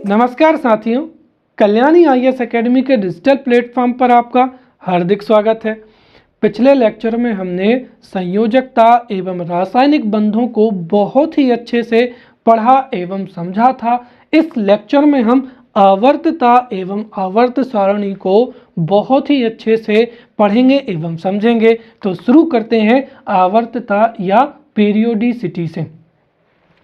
नमस्कार साथियों, Kalyani IAS academy के डिजिटल प्लेटफॉर्म पर आपका हार्दिक स्वागत है। पिछले लेक्चर में हमने संयोजकता एवं रासायनिक बंधों को बहुत ही अच्छे से पढ़ा एवं समझा था। इस लेक्चर में हम आवर्तता एवं आवर्त सारणी को बहुत ही अच्छे से पढ़ेंगे एवं समझेंगे। तो शुरू करते हैं आवर्तता या पीरियोडिसिटी से।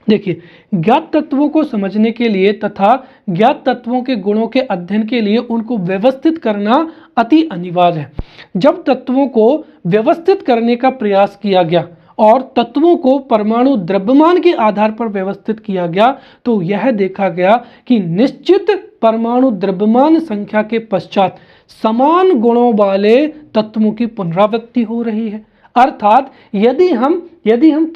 देखिए, ज्ञात तत्वों को समझने के लिए तथा ज्ञात तत्वों के गुणों के अध्ययन के लिए उनको व्यवस्थित करना अति अनिवार्य है। जब तत्वों को व्यवस्थित करने का प्रयास किया गया और तत्वों को परमाणु द्रव्यमान के आधार पर व्यवस्थित किया गया तो यह देखा गया कि निश्चित परमाणु द्रव्यमान संख्या के पश्चात समान गुणों वाले तत्वों की पुनरावृत्ति हो रही है। अर्थात यदि हम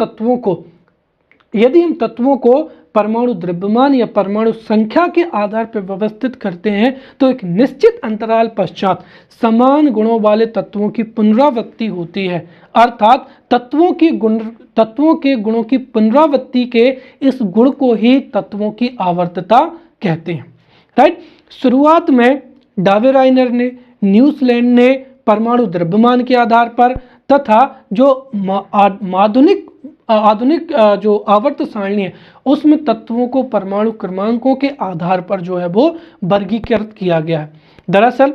तत्वों को परमाणु द्रव्यमान या परमाणु संख्या के आधार पर व्यवस्थित करते हैं तो एक निश्चित अंतराल पश्चात समान गुणों वाले तत्वों की पुनरावृत्ति होती है। अर्थात तत्वों के गुणों की पुनरावृत्ति के इस गुण को ही तत्वों की आवर्तता कहते हैं। राइट। शुरुआत में डावेराइनर ने, न्यूसलैंड ने परमाणु द्रव्यमान के आधार पर तथा जो आधुनिक जो आवर्त सारणी है उसमें तत्वों को परमाणु क्रमांकों के आधार पर जो है वो वर्गीकृत किया गया है। दरअसल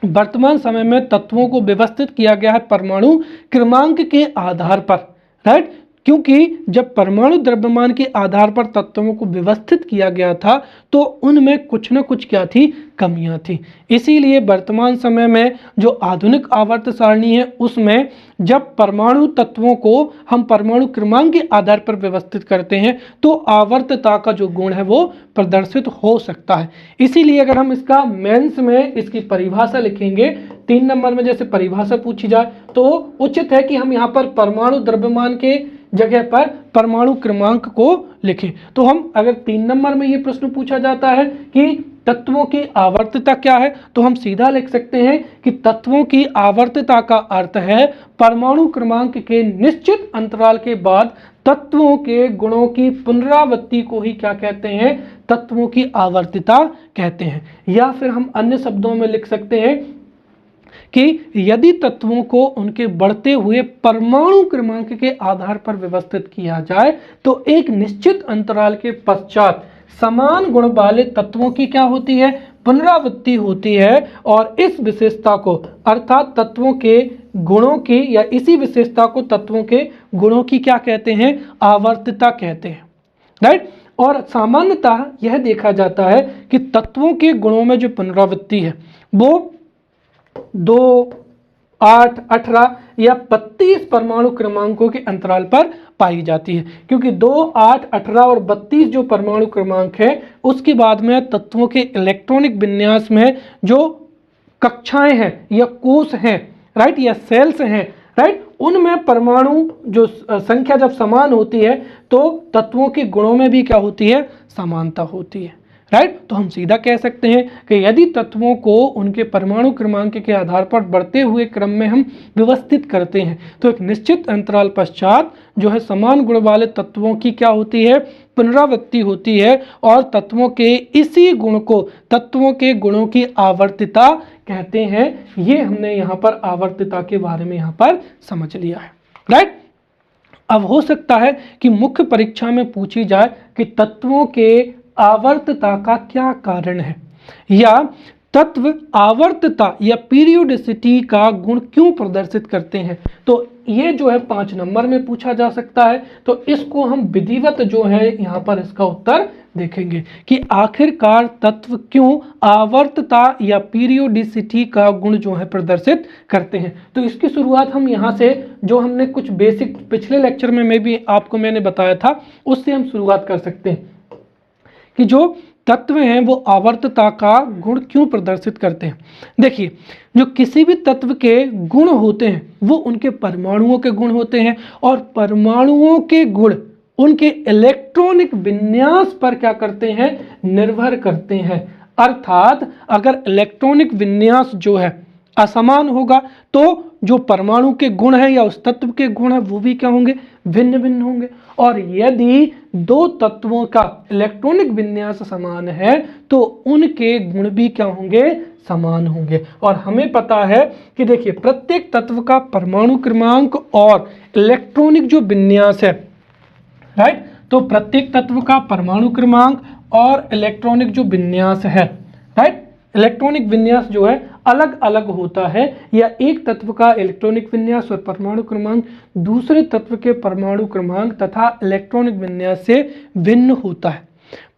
वर्तमान समय में तत्वों को व्यवस्थित किया गया है परमाणु क्रमांक के आधार पर। राइट। क्योंकि जब परमाणु द्रव्यमान के आधार पर तत्वों को व्यवस्थित किया गया था तो उनमें कुछ न कुछ क्या थी, कमियां थी। इसीलिए वर्तमान समय में जो आधुनिक आवर्त सारणी है उसमें जब परमाणु तत्वों को हम परमाणु क्रमांक के आधार पर व्यवस्थित करते हैं तो आवर्तता का जो गुण है वो प्रदर्शित हो सकता है। इसीलिए अगर हम इसका मेंस में इसकी परिभाषा लिखेंगे, 3 नंबर में जैसे परिभाषा पूछी जाए तो उचित है कि हम यहाँ पर परमाणु द्रव्यमान के जगह पर परमाणु क्रमांक को लिखें। तो हम अगर 3 नंबर में ये प्रश्न पूछा जाता है कि तत्वों की आवर्तता क्या है तो हम सीधा लिख सकते हैं कि तत्वों की आवर्तता का अर्थ है परमाणु क्रमांक के निश्चित अंतराल के बाद तत्वों के गुणों की पुनरावृत्ति को ही क्या कहते हैं, तत्वों की आवर्तता कहते हैं। या फिर हम अन्य शब्दों में लिख सकते हैं कि यदि तत्वों को उनके बढ़ते हुए परमाणु क्रमांक के आधार पर व्यवस्थित किया जाए तो एक निश्चित अंतराल के पश्चात समान गुण वाले तत्वों की क्या होती है, पुनरावृत्ति होती है। और इस विशेषता को अर्थात तत्वों के गुणों की या इसी विशेषता को तत्वों के गुणों की क्या कहते हैं, आवर्तता कहते हैं। राइट। और सामान्यतः यह देखा जाता है कि तत्वों के गुणों में जो पुनरावृत्ति है वो 2, 8, 18 या 32 परमाणु क्रमांकों के अंतराल पर पाई जाती है। क्योंकि 2, 8, 18 और 32 जो परमाणु क्रमांक है उसके बाद में तत्वों के इलेक्ट्रॉनिक विन्यास में जो कक्षाएं हैं या कोष हैं, राइट, या सेल्स हैं, राइट, उनमें परमाणु जो संख्या जब समान होती है तो तत्वों के गुणों में भी क्या होती है, समानता होती है। राइट। तो हम सीधा कह सकते हैं कि यदि तत्वों को उनके परमाणु क्रमांक के आधार पर बढ़ते हुए क्रम में हम व्यवस्थित करते हैं तो एक निश्चित अंतराल पश्चात जो है समान गुण वाले तत्वों की क्या होती है, पुनरावृत्ति होती है। और तत्वों के इसी गुण को तत्वों के गुणों की आवर्तता कहते हैं। ये हमने यहाँ पर आवर्तता के बारे में यहाँ पर समझ लिया है। राइट। अब हो सकता है कि मुख्य परीक्षा में पूछी जाए कि तत्वों के आवर्तता का क्या कारण है या तत्व आवर्तता या पीरियोडिसिटी का गुण क्यों प्रदर्शित करते हैं। तो ये जो है 5 नंबर में पूछा जा सकता है। तो इसको हम विधिवत जो है यहाँ पर इसका उत्तर देखेंगे कि आखिरकार तत्व क्यों आवर्तता या पीरियोडिसिटी का गुण जो है प्रदर्शित करते हैं। तो इसकी शुरुआत हम यहाँ से जो हमने कुछ बेसिक पिछले लेक्चर में भी आपको मैंने बताया था उससे हम शुरुआत कर सकते हैं कि जो तत्व हैं वो आवर्तता का गुण क्यों प्रदर्शित करते हैं। देखिए, जो किसी भी तत्व के गुण होते हैं वो उनके परमाणुओं के गुण होते हैं और परमाणुओं के गुण उनके इलेक्ट्रॉनिक विन्यास पर क्या करते हैं, निर्भर करते हैं। अर्थात अगर इलेक्ट्रॉनिक विन्यास जो है असमान होगा तो जो परमाणु के गुण है या उस तत्व के गुण है वो भी क्या होंगे, भिन्न भिन्न होंगे। और यदि दो तत्वों का इलेक्ट्रॉनिक विन्यास समान है तो उनके गुण भी क्या होंगे, समान होंगे। और हमें पता है कि देखिए प्रत्येक तत्व का परमाणु क्रमांक और इलेक्ट्रॉनिक जो विन्यास है, राइट, तो प्रत्येक तत्व का परमाणु क्रमांक और इलेक्ट्रॉनिक जो विन्यास है, राइट, इलेक्ट्रॉनिक विन्यास जो है अलग अलग होता है, या एक तत्व का इलेक्ट्रॉनिक विन्यास और परमाणु क्रमांक दूसरे तत्व के परमाणु क्रमांक तथा इलेक्ट्रॉनिक विन्यास से भिन्न होता है।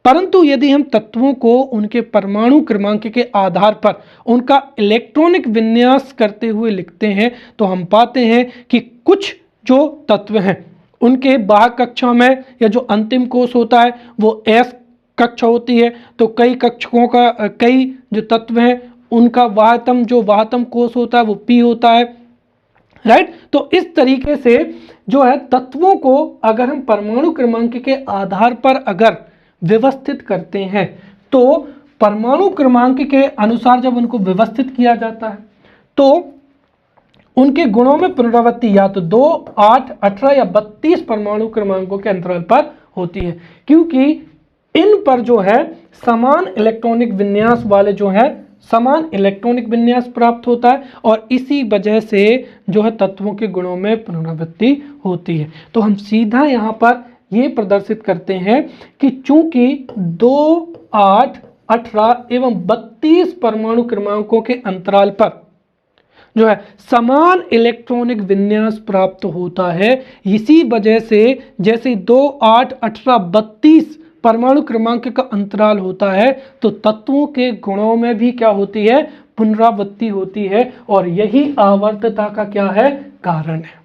परंतु यदि हम तत्वों को उनके परमाणु क्रमांक के आधार पर उनका इलेक्ट्रॉनिक विन्यास करते हुए लिखते हैं तो हम पाते हैं कि कुछ जो तत्व हैं उनके बाह्य कक्षा में या जो अंतिम कोश होता है वो एस कक्षा होती है, तो कई कक्षकों का कई जो तत्व हैं उनका वाहतम कोश होता है वो पी होता है, राइट। तो इस तरीके से जो है तत्वों को अगर हम परमाणु क्रमांक के आधार पर अगर व्यवस्थित करते हैं तो परमाणु क्रमांक के अनुसार जब उनको व्यवस्थित किया जाता है तो उनके गुणों में पुनरावृत्ति या तो 2, 8, 18 या 32 परमाणु क्रमांकों के अंतराल पर होती है, क्योंकि इन पर जो है समान इलेक्ट्रॉनिक विन्यास वाले जो है समान इलेक्ट्रॉनिक विन्यास प्राप्त होता है और इसी वजह से जो है तत्वों के गुणों में पुनरावृत्ति होती है। तो हम सीधा यहाँ पर ये प्रदर्शित करते हैं कि चूंकि 2, 8, 18 एवं 32 परमाणु क्रमांकों के अंतराल पर जो है समान इलेक्ट्रॉनिक विन्यास प्राप्त होता है, इसी वजह से जैसे 2, 8, 18, 32 परमाणु क्रमांक का अंतराल होता है तो तत्वों के गुणों में भी क्या होती है, पुनरावृत्ति होती है, और यही आवर्तता का क्या है, कारण है,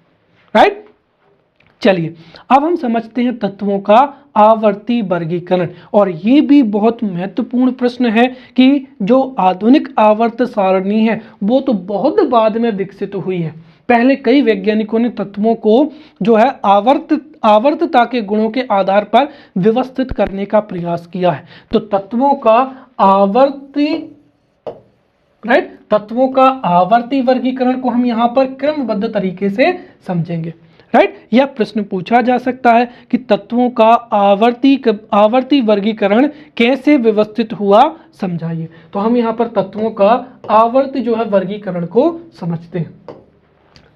राइट। चलिए अब हम समझते हैं तत्वों का आवर्ती वर्गीकरण, और ये भी बहुत महत्वपूर्ण प्रश्न है कि जो आधुनिक आवर्त सारणी है वो तो बहुत बाद में विकसित हुई है। पहले कई वैज्ञानिकों ने तत्वों को जो है आवर्तता के गुणों के आधार पर व्यवस्थित करने का प्रयास किया है। तो तत्वों का आवर्ती वर्गीकरण को हम यहाँ पर क्रमबद्ध तरीके से समझेंगे, राइट। यह प्रश्न पूछा जा सकता है कि तत्वों का आवर्ती वर्गीकरण कैसे व्यवस्थित हुआ, समझाइए। तो हम यहाँ पर तत्वों का आवर्ती जो है वर्गीकरण को समझते हैं।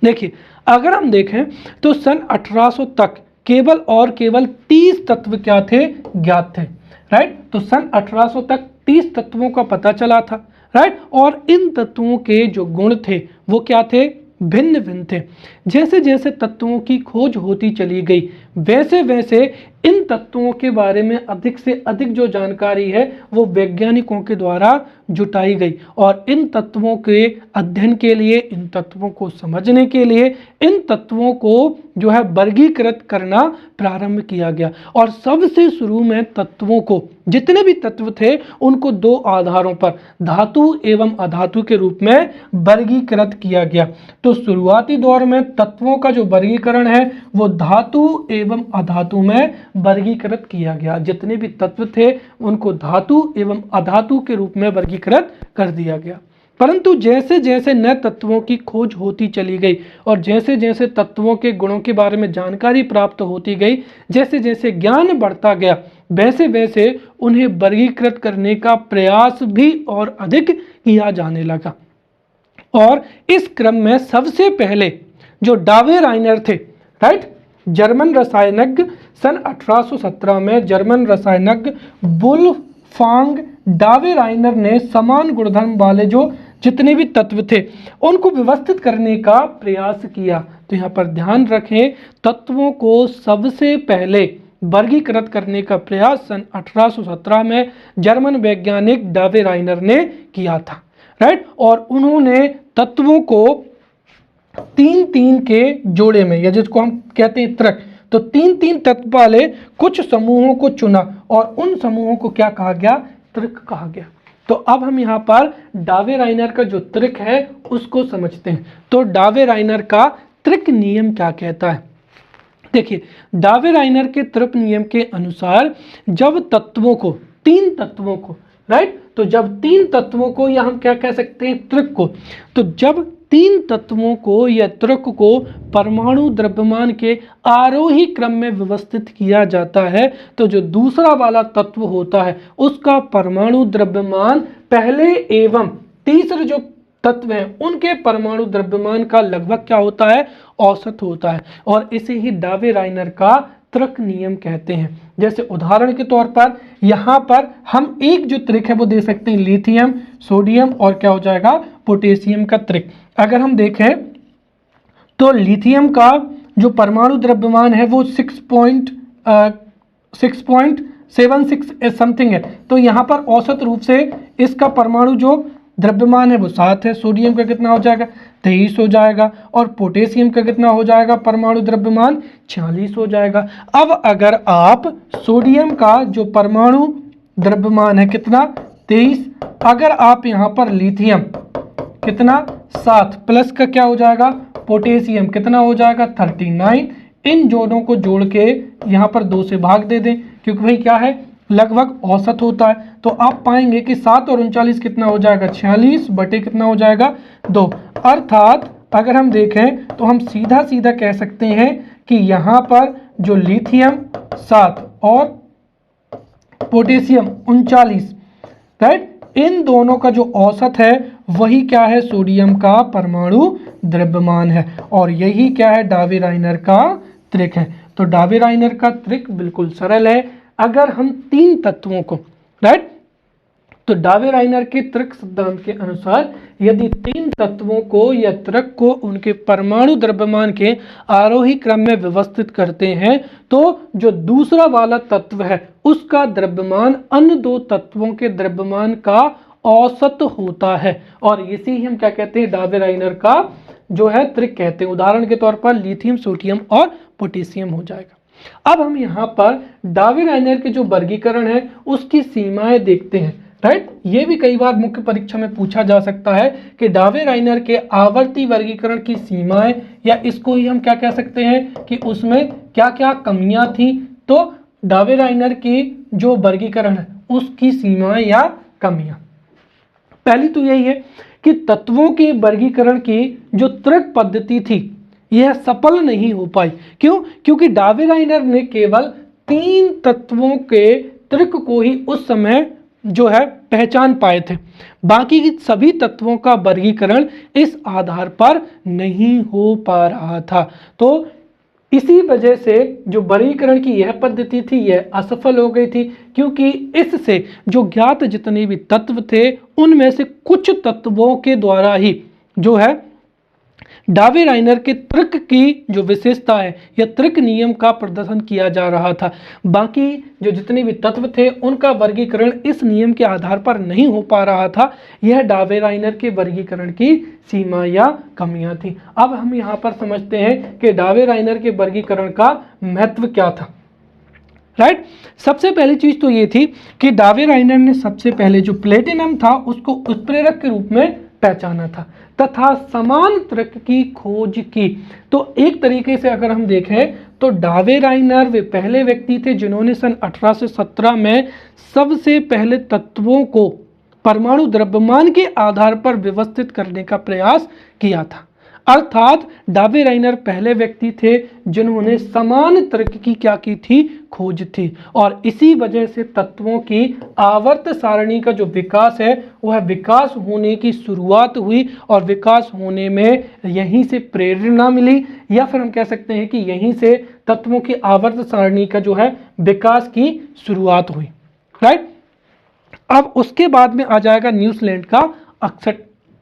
देखिए अगर हम देखें तो सन 1800 तक केवल और केवल 30 तत्व क्या थे, ज्ञात थे, राइट। तो सन 1800 तक 30 तत्वों का पता चला था, राइट। और इन तत्वों के जो गुण थे वो क्या थे, भिन्न भिन्न थे। जैसे जैसे तत्वों की खोज होती चली गई वैसे वैसे इन तत्वों के बारे में अधिक से अधिक जो जानकारी है वो वैज्ञानिकों के द्वारा जुटाई गई, और इन तत्वों के अध्ययन के लिए, इन तत्वों को समझने के लिए इन तत्वों को जो है वर्गीकृत करना प्रारंभ किया गया। और सबसे शुरू में तत्वों को, जितने भी तत्व थे उनको 2 आधारों पर धातु एवं अधातु के रूप में वर्गीकृत किया गया। तो शुरुआती दौर में तत्वों का जो वर्गीकरण है वो धातु एवं अधातु में वर्गीकृत किया गया। जितने भी तत्व थे उनको धातु एवं अधातु के रूप में वर्गीकृत कर दिया गया। परंतु जैसे जैसे नए तत्वों की खोज होती चली गई और जैसे जैसे तत्वों के गुणों के बारे में जानकारी प्राप्त होती गई, जैसे जैसे ज्ञान बढ़ता गया वैसे वैसे उन्हें वर्गीकृत करने का प्रयास भी और अधिक किया जाने लगा। और इस क्रम में सबसे पहले जो डावे राइनर थे, राइट, जर्मन रसायनज्ञ, सन 1817 में जर्मन रसायनज्ञ वुल्फगांग डावे राइनर ने समान गुणधर्म वाले जो जितने भी तत्व थे उनको व्यवस्थित करने का प्रयास किया। तो यहाँ पर ध्यान रखें, तत्वों को सबसे पहले वर्गीकृत करने का प्रयास सन 1817 में जर्मन वैज्ञानिक डावे राइनर ने किया था, राइट। और उन्होंने तत्वों को 3-3 के जोड़े में, या जिसको हम कहते हैं त्रिक, तो 3-3 तत्व वाले कुछ समूहों को चुना और उन समूहों को क्या कहा गया, त्रिक कहा गया। तो अब हम यहाँ पर डावे राइनर का जो त्रिक है उसको समझते हैं। तो डावे राइनर का त्रिक नियम क्या कहता है, देखिए डावे राइनर के त्रिक नियम के अनुसार जब तत्वों को, 3 तत्वों को, राइट। तो जब तीन तत्वों को, या हम क्या कह सकते हैं, त्रिक को, तो जब तीन तत्वों को या त्रिक को परमाणु द्रव्यमान के आरोही क्रम में व्यवस्थित किया जाता है, तो जो दूसरा वाला तत्व होता है उसका परमाणु द्रव्यमान पहले एवं तीसरे जो तत्व हैं उनके परमाणु द्रव्यमान का लगभग क्या होता है, औसत होता है। और इसे ही डावे-राइनर का त्रिक नियम कहते हैं। जैसे उदाहरण के तौर पर यहाँ पर हम एक जो त्रिक है वो दे सकते हैं, लिथियम, सोडियम और क्या हो जाएगा, पोटेशियम का त्रिक। अगर हम देखें तो लिथियम का जो परमाणु द्रव्यमान है वो 6.76 समथिंग है। तो यहाँ पर औसत रूप से इसका परमाणु जो द्रव्यमान है वो 7 है। सोडियम का कितना हो जाएगा, 23 हो जाएगा। और पोटेशियम का कितना हो जाएगा परमाणु द्रव्यमान, 46 हो जाएगा। अब अगर आप सोडियम का जो परमाणु द्रव्यमान है कितना, 23, अगर आप यहाँ पर लिथियम कितना 7 प्लस का क्या हो जाएगा, पोटेशियम कितना हो जाएगा 39, इन दोनों को जोड़ के यहाँ पर 2 से भाग दे दें, क्योंकि भाई क्या है, लगभग औसत होता है। तो आप पाएंगे कि 7 और 39 कितना हो जाएगा, 46 बटे कितना हो जाएगा 2। अर्थात अगर हम देखें तो हम सीधा सीधा कह सकते हैं कि यहाँ पर जो लिथियम 7 और पोटेशियम 39, राइट, इन दोनों का जो औसत है वही क्या है, सोडियम का परमाणु द्रव्यमान है। और यही क्या है, डावे-राइनर का त्रिक है। तो डावे-राइनर का त्रिक बिल्कुल सरल है। अगर हम तीन तत्वों को, राइट, तो डावे-राइनर के त्रिक सिद्धांत के अनुसार यदि तीन तत्वों को या त्रिक को उनके परमाणु द्रव्यमान के आरोही क्रम में व्यवस्थित करते हैं, तो जो दूसरा वाला तत्व है उसका द्रव्यमान अन्य दो तत्वों के द्रव्यमान का औसत होता है। और इसी ही हम क्या कहते हैं, डावे-राइनर का जो है त्रिक कहते हैं। उदाहरण के तौर पर लिथियम, सोडियम और पोटेशियम हो जाएगा। अब हम यहाँ पर डावे-राइनर के जो वर्गीकरण है उसकी सीमाएं देखते हैं, राइट। ये भी कई बार मुख्य परीक्षा में पूछा जा सकता है कि डावे-राइनर के आवर्ती वर्गीकरण की सीमाएं, या इसको ही हम क्या कह सकते हैं कि उसमें क्या क्या कमियां थी। तो डावे-राइनर की जो वर्गीकरण है उसकी सीमाएं या कमियां, पहली तो यही है कि तत्वों के वर्गीकरण की जो त्रिक पद्धति थी यह सफल नहीं हो पाई। क्यों? क्योंकि डावे-राइनर ने केवल तीन तत्वों के त्रिक को ही उस समय जो है पहचान पाए थे, बाकी की सभी तत्वों का वर्गीकरण इस आधार पर नहीं हो पा रहा था। तो इसी वजह से जो वर्गीकरण की यह पद्धति थी यह असफल हो गई थी, क्योंकि इससे जो ज्ञात जितने भी तत्व थे उनमें से कुछ तत्वों के द्वारा ही जो है डावे-राइनर के त्रिक की जो विशेषता है या त्रिक नियम का प्रदर्शन किया जा रहा था। बाकी जो जितने भी तत्व थे उनका वर्गीकरण इस नियम के आधार पर नहीं हो पा रहा था। यह डावे-राइनर के वर्गीकरण की सीमा या कमियां थी। अब हम यहाँ पर समझते हैं कि डावे-राइनर के वर्गीकरण का महत्व क्या था, राइट। सबसे पहली चीज तो ये थी कि डावे-राइनर ने सबसे पहले जो प्लेटिनम था उसको उत्प्रेरक के रूप में पहचाना था तथा समान त्रिक की खोज की। तो एक तरीके से अगर हम देखें तो डावे-राइनर वे पहले व्यक्ति थे जिन्होंने सन 1817 में सबसे पहले तत्वों को परमाणु द्रव्यमान के आधार पर व्यवस्थित करने का प्रयास किया था। अर्थात डावे-राइनर पहले व्यक्ति थे जिन्होंने समान त्रिक की क्या की थी, खोज थी। और इसी वजह से तत्वों की आवर्त सारणी का जो विकास है वह विकास होने की शुरुआत हुई, और विकास होने में यहीं से प्रेरणा मिली, या फिर हम कह सकते हैं कि यहीं से तत्वों की आवर्त सारणी का जो है विकास की शुरुआत हुई, राइट। अब उसके बाद में आ जाएगा न्यूजीलैंड का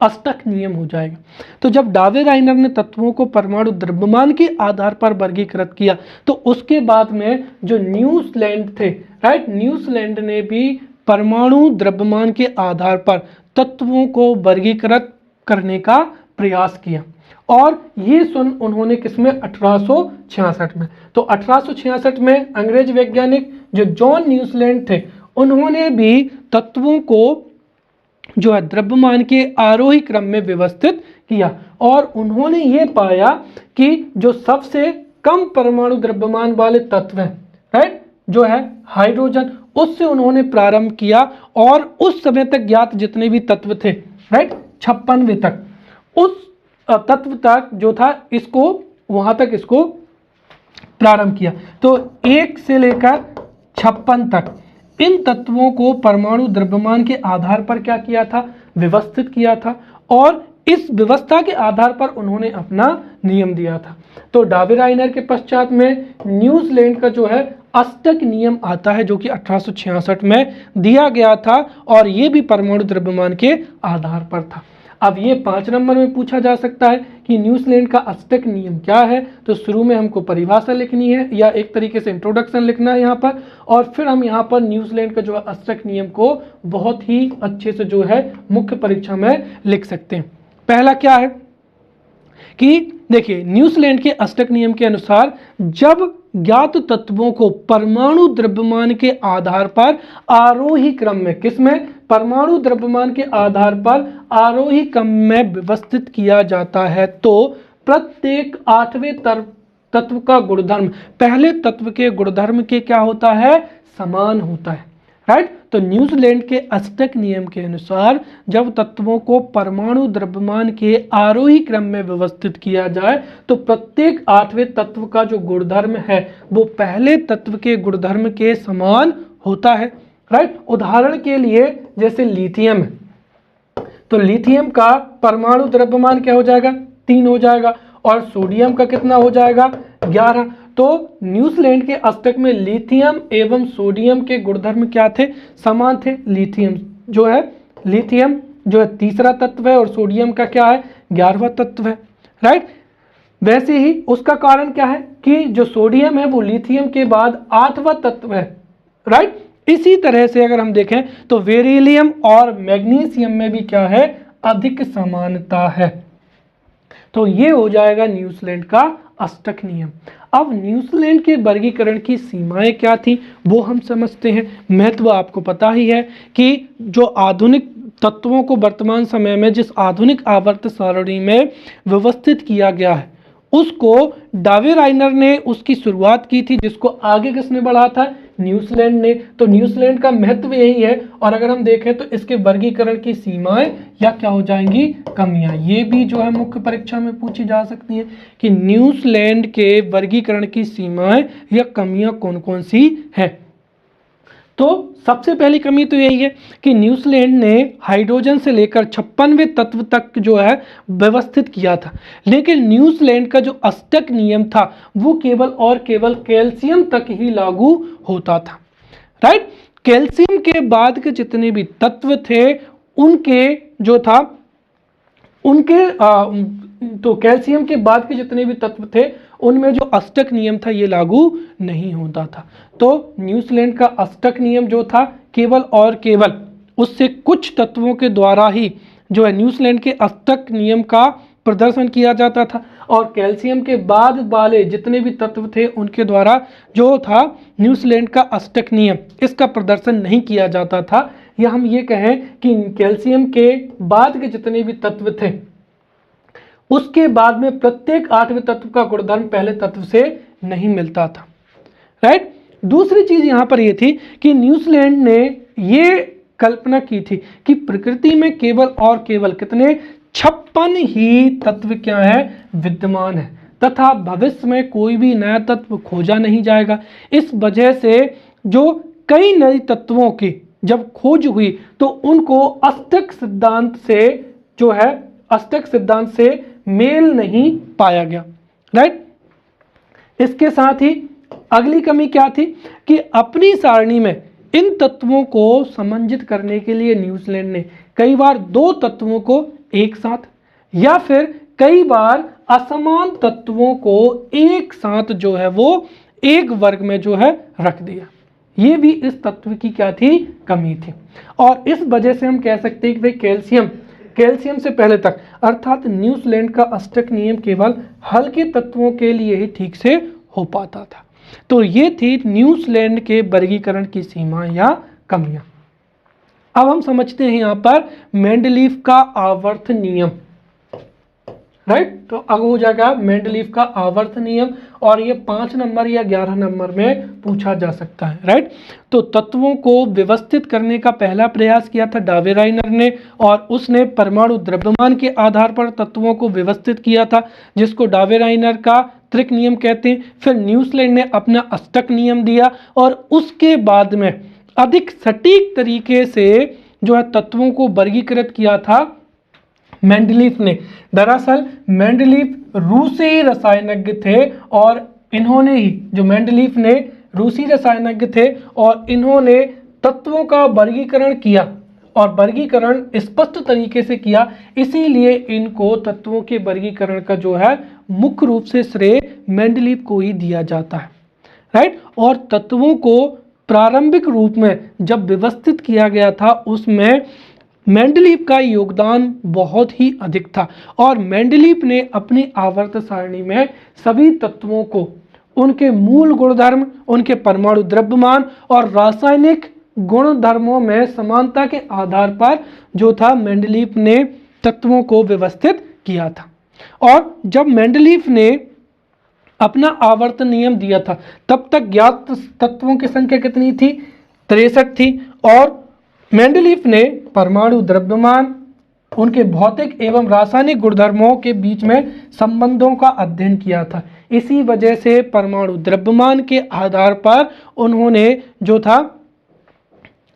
अष्टक नियम हो जाएगा। तो जब डावे-राइनर ने तत्वों को परमाणु द्रव्यमान के आधार पर वर्गीकृत किया तो उसके बाद में जो न्यूजीलैंड थे, राइट, न्यूजीलैंड ने भी परमाणु द्रव्यमान के आधार पर तत्वों को वर्गीकृत करने का प्रयास किया। और ये सुन उन्होंने किसमें, 1866 में। तो 1866 में अंग्रेज वैज्ञानिक जो जॉन न्यूजीलैंड थे उन्होंने भी तत्वों को जो है द्रव्यमान के आरोही क्रम में व्यवस्थित किया, और उन्होंने ये पाया कि जो सबसे कम परमाणु द्रव्यमान वाले तत्व हैं, राइट, जो है हाइड्रोजन, उससे उन्होंने प्रारंभ किया और उस समय तक ज्ञात जितने भी तत्व थे, राइट, 56वें तक, उस तत्व तक जो था इसको वहां तक इसको प्रारंभ किया। तो 1 से लेकर 56 तक इन तत्वों को परमाणु द्रव्यमान के आधार पर क्या किया था, व्यवस्थित किया था, और इस व्यवस्था के आधार पर उन्होंने अपना नियम दिया था। तो डावेराइनर के पश्चात में न्यूजीलैंड का जो है अष्टक नियम आता है, जो कि 1866 में दिया गया था, और ये भी परमाणु द्रव्यमान के आधार पर था। अब ये 5 नंबर में पूछा जा सकता है कि न्यूजीलैंड का अष्टक नियम क्या है। तो शुरू में हमको परिभाषा लिखनी है या एक तरीके से इंट्रोडक्शन लिखना है यहाँ पर, और फिर हम यहाँ पर न्यूजीलैंड का जो है अष्टक नियम को बहुत ही अच्छे से जो है मुख्य परीक्षा में लिख सकते हैं। पहला क्या है कि देखिए, न्यूजीलैंड के अष्टक नियम के अनुसार जब ज्ञात तत्वों को परमाणु द्रव्यमान के आधार पर आरोही क्रम में, किसमें, परमाणु द्रव्यमान के आधार पर आरोही क्रम में व्यवस्थित किया जाता है, तो प्रत्येक 8वें तत्व का गुणधर्म पहले तत्व के गुणधर्म के क्या होता है, समान होता है, राइट। तो न्यूजीलैंड के अष्टक नियम के अनुसार जब तत्वों को परमाणु द्रव्यमान के आरोही क्रम में व्यवस्थित किया जाए तो प्रत्येक 8वें तत्व का जो गुणधर्म है वो पहले तत्व के गुणधर्म के समान होता है, राइट। उदाहरण के लिए जैसे लिथियम है, तो लिथियम का परमाणु द्रव्यमान क्या हो जाएगा, 3 हो जाएगा, और सोडियम का कितना हो जाएगा, 11। तो न्यूजीलैंड के अष्टक में लिथियम एवं सोडियम के गुणधर्म क्या थे, समान थे। लिथियम जो है तीसरा तत्व है और सोडियम का क्या है, 11वां तत्व है, राइट। वैसे ही उसका कारण क्या है कि जो सोडियम है वो लिथियम के बाद 8वां तत्व है, राइट। इसी तरह से अगर हम देखें तो बेरिलियम और मैग्नीशियम में भी क्या है, अधिक समानता है। तो ये हो जाएगा न्यूजीलैंड का अष्टक नियम। अब न्यूजीलैंड के वर्गीकरण की सीमाएं क्या थी वो हम समझते हैं। महत्व आपको पता ही है कि जो आधुनिक तत्वों को वर्तमान समय में जिस आधुनिक आवर्त सारणी में व्यवस्थित किया गया है उसको डावेराइनर ने उसकी शुरुआत की थी, जिसको आगे किसने बढ़ा था, न्यूजीलैंड ने। तो न्यूजीलैंड का महत्व यही है। और अगर हम देखें तो इसके वर्गीकरण की सीमाएं या क्या हो जाएंगी, कमियां, ये भी जो है मुख्य परीक्षा में पूछी जा सकती है कि न्यूजीलैंड के वर्गीकरण की सीमाएं या कमियां कौन कौन सी हैं। तो सबसे पहली कमी तो यही है कि न्यूजीलैंड ने हाइड्रोजन से लेकर 56वें तत्व तक जो है व्यवस्थित किया था, लेकिन न्यूजीलैंड का जो अष्टक नियम था वो केवल और केवल कैल्शियम तक ही लागू होता था, राइट। कैल्शियम के बाद के जितने भी तत्व थे उनके जो था तो कैल्शियम के बाद के जितने भी तत्व थे उनमें जो अष्टक नियम था ये लागू नहीं होता था। तो न्यूजीलैंड का अष्टक नियम जो था केवल और केवल उससे कुछ तत्वों के द्वारा ही जो है न्यूजीलैंड के अष्टक नियम का प्रदर्शन किया जाता था, और कैल्शियम के बाद वाले जितने भी तत्व थे उनके द्वारा जो था न्यूजीलैंड का अष्टक नियम इसका प्रदर्शन नहीं किया जाता था। या हम ये कहें कि कैल्शियम के बाद के जितने भी तत्व थे उसके बाद में प्रत्येक 8वें तत्व का गुणधर्म पहले तत्व से नहीं मिलता था, राइट। दूसरी चीज यहां पर यह थी कि न्यूजीलैंड ने ये कल्पना की थी कि प्रकृति में केवल और केवल कितने 56 ही तत्व क्या है, विद्यमान है, तथा भविष्य में कोई भी नया तत्व खोजा नहीं जाएगा। इस वजह से जो कई नए तत्वों की जब खोज हुई तो उनको अष्टक सिद्धांत से मेल नहीं पाया गया, राइट। इसके साथ ही अगली कमी क्या थी कि अपनी सारणी में इन तत्वों को समंजित करने के लिए न्यूजीलैंड ने कई बार 2 तत्वों को एक साथ या फिर कई बार असमान तत्वों को एक साथ जो है वो एक वर्ग में जो है रख दिया। ये भी इस तत्व की क्या थी, कमी थी। और इस वजह से हम कह सकते हैं कि भाई कैल्शियम से पहले तक अर्थात न्यूजीलैंड का अष्टक नियम केवल हल्के तत्वों के लिए ही ठीक से हो पाता था। तो ये थी न्यूजीलैंड के वर्गीकरण की सीमा या कमियां। अब हम समझते हैं यहां पर मेंडलीफ का आवर्त नियम, राइट। तो अब हो जाएगा मेंडलीव का आवर्त नियम, और ये 5 नंबर या 11 नंबर में पूछा जा सकता है। राइट। तो तत्वों को व्यवस्थित करने का पहला प्रयास किया था डावेराइनर ने, और उसने परमाणु द्रव्यमान के आधार पर तत्वों को व्यवस्थित किया था, जिसको डावेराइनर का त्रिक नियम कहते हैं। फिर न्यूजीलैंड ने अपना अष्टक नियम दिया, और उसके बाद में अधिक सटीक तरीके से जो है तत्वों को वर्गीकृत किया था मेंडलीव ने। दरअसल मेंडलीव रूसी रसायनज्ञ थे, और इन्होंने ही, जो मेंडलीव ने रूसी रसायनज्ञ थे, और इन्होंने तत्वों का वर्गीकरण किया, और वर्गीकरण स्पष्ट तरीके से किया। इसीलिए इनको तत्वों के वर्गीकरण का जो है मुख्य रूप से श्रेय मेंडलीव को ही दिया जाता है। राइट। और तत्वों को प्रारंभिक रूप में जब व्यवस्थित किया गया था, उसमें मेंडलीव का योगदान बहुत ही अधिक था, और मेंडलीव ने अपनी आवर्त सारणी में सभी तत्वों को उनके मूल गुणधर्म, उनके परमाणु द्रव्यमान और रासायनिक गुणधर्मों में समानता के आधार पर जो था मेंडलीव ने तत्वों को व्यवस्थित किया था। और जब मेंडलीव ने अपना आवर्त नियम दिया था, तब तक ज्ञात तत्वों की संख्या कितनी थी? 63 थी। और मेंडलीव ने परमाणु द्रव्यमान, उनके भौतिक एवं रासायनिक गुणधर्मों के बीच में संबंधों का अध्ययन किया था। इसी वजह से परमाणु द्रव्यमान के आधार पर उन्होंने जो था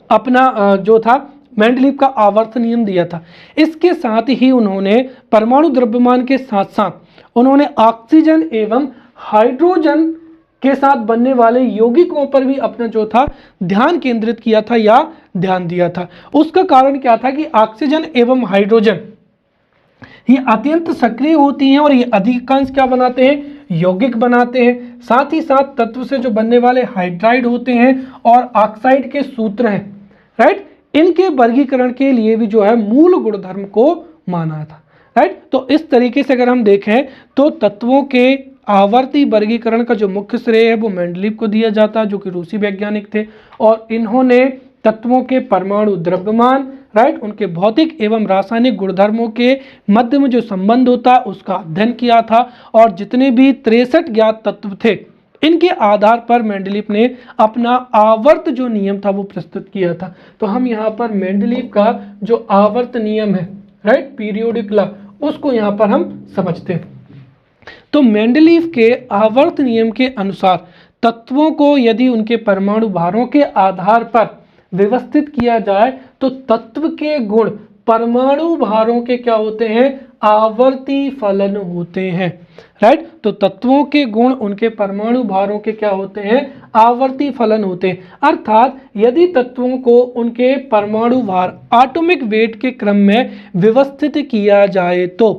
अपना जो था मेंडलीव का आवर्त नियम दिया था। इसके साथ ही उन्होंने परमाणु द्रव्यमान के साथ साथ उन्होंने ऑक्सीजन एवं हाइड्रोजन के साथ बनने वाले यौगिकों पर भी अपना जो था ध्यान केंद्रित किया था या ध्यान दिया था। उसका कारण क्या था कि ऑक्सीजन एवं हाइड्रोजन ये अत्यंत सक्रिय होती हैं, और ये अधिकांश क्या बनाते हैं? यौगिक बनाते हैं। साथ ही साथ तत्व से जो बनने वाले हाइड्राइड होते हैं और ऑक्साइड के सूत्र हैं, राइट, इनके वर्गीकरण के लिए भी जो है मूल गुणधर्म को माना था। राइट। तो इस तरीके से अगर हम देखें तो तत्वों के आवर्ती वर्गीकरण का जो मुख्य श्रेय है वो मेंडलीव को दिया जाता है, जो कि रूसी वैज्ञानिक थे, और इन्होंने तत्वों के परमाणु द्रव्यमान, राइट, उनके भौतिक एवं रासायनिक गुणधर्मों के मध्य में जो संबंध होता है उसका अध्ययन किया था। और जितने भी 63 ज्ञात तत्व थे, इनके आधार पर मेंडलीव ने अपना आवर्त जो नियम था वो प्रस्तुत किया था। तो हम यहाँ पर मेंडलीव का जो आवर्त नियम है, राइट, पीरियोडिक लॉ, उसको यहाँ पर हम समझते हैं। तो मेंडलीव के आवर्त नियम के अनुसार तत्वों को यदि उनके परमाणु भारों के आधार पर व्यवस्थित किया जाए तो तत्व के गुण परमाणु भारों के क्या होते हैं? आवर्ती फलन होते हैं। राइट। तो तत्वों के गुण उनके परमाणु भारों के क्या होते हैं? आवर्ती फलन होते हैं। अर्थात यदि तत्वों को उनके परमाणु भार, एटॉमिक वेट के क्रम में व्यवस्थित किया जाए तो,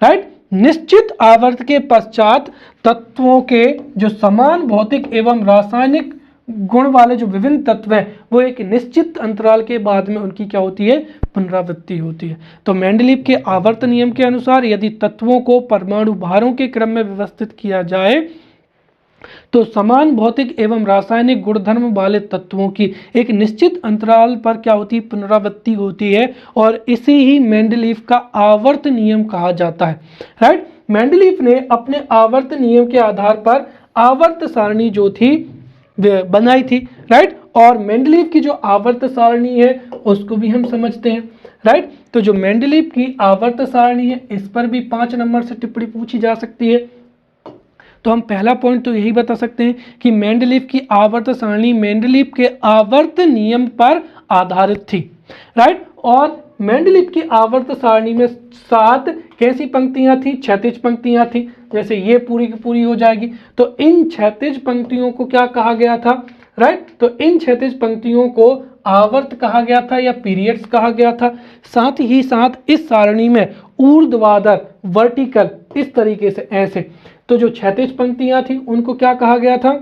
राइट, निश्चित आवर्त के पश्चात तत्वों के जो समान भौतिक एवं रासायनिक गुण वाले जो विभिन्न तत्व हैं वो एक निश्चित अंतराल के बाद में उनकी क्या होती है? पुनरावृत्ति होती है। तो मेंडलीव के आवर्त नियम के अनुसार यदि तत्वों को परमाणु भारों के क्रम में व्यवस्थित किया जाए तो समान भौतिक एवं रासायनिक गुणधर्म वाले तत्वों की एक निश्चित अंतराल पर क्या होती है? पुनरावृत्ति होती है, और इसे ही मेंडलीव का आवर्त नियम कहा जाता है। राइट। मेंडलीव ने अपने आवर्त नियम के आधार पर आवर्त सारणी जो थी बनाई थी। राइट। और मेंडलीव की जो आवर्त सारणी है उसको भी हम समझते हैं। राइट। तो जो मेंडलीव की आवर्त सारणी है इस पर भी 5 नंबर से टिप्पणी पूछी जा सकती है। तो हम पहला पॉइंट तो यही बता सकते हैं कि मेंडलीव की आवर्त सारणी मेंडलीव के आवर्त नियम पर आधारित थी। राइट। और मेंडलीव की आवर्त सारणी में 7 कैसी पंक्तियां थी? क्षैतिज पंक्तियां थी। जैसे ये पूरी की पूरी हो जाएगी तो इन क्षैतिज पंक्तियों को क्या कहा गया था? राइट। तो इन क्षैतिज पंक्तियों को आवर्त कहा गया था या पीरियड्स कहा गया था। साथ ही साथ इस सारणी में ऊर्ध्वाधर, वर्टिकल, इस तरीके से ऐसे, तो जो क्षैतिज पंक्तियां थी उनको क्या कहा गया था?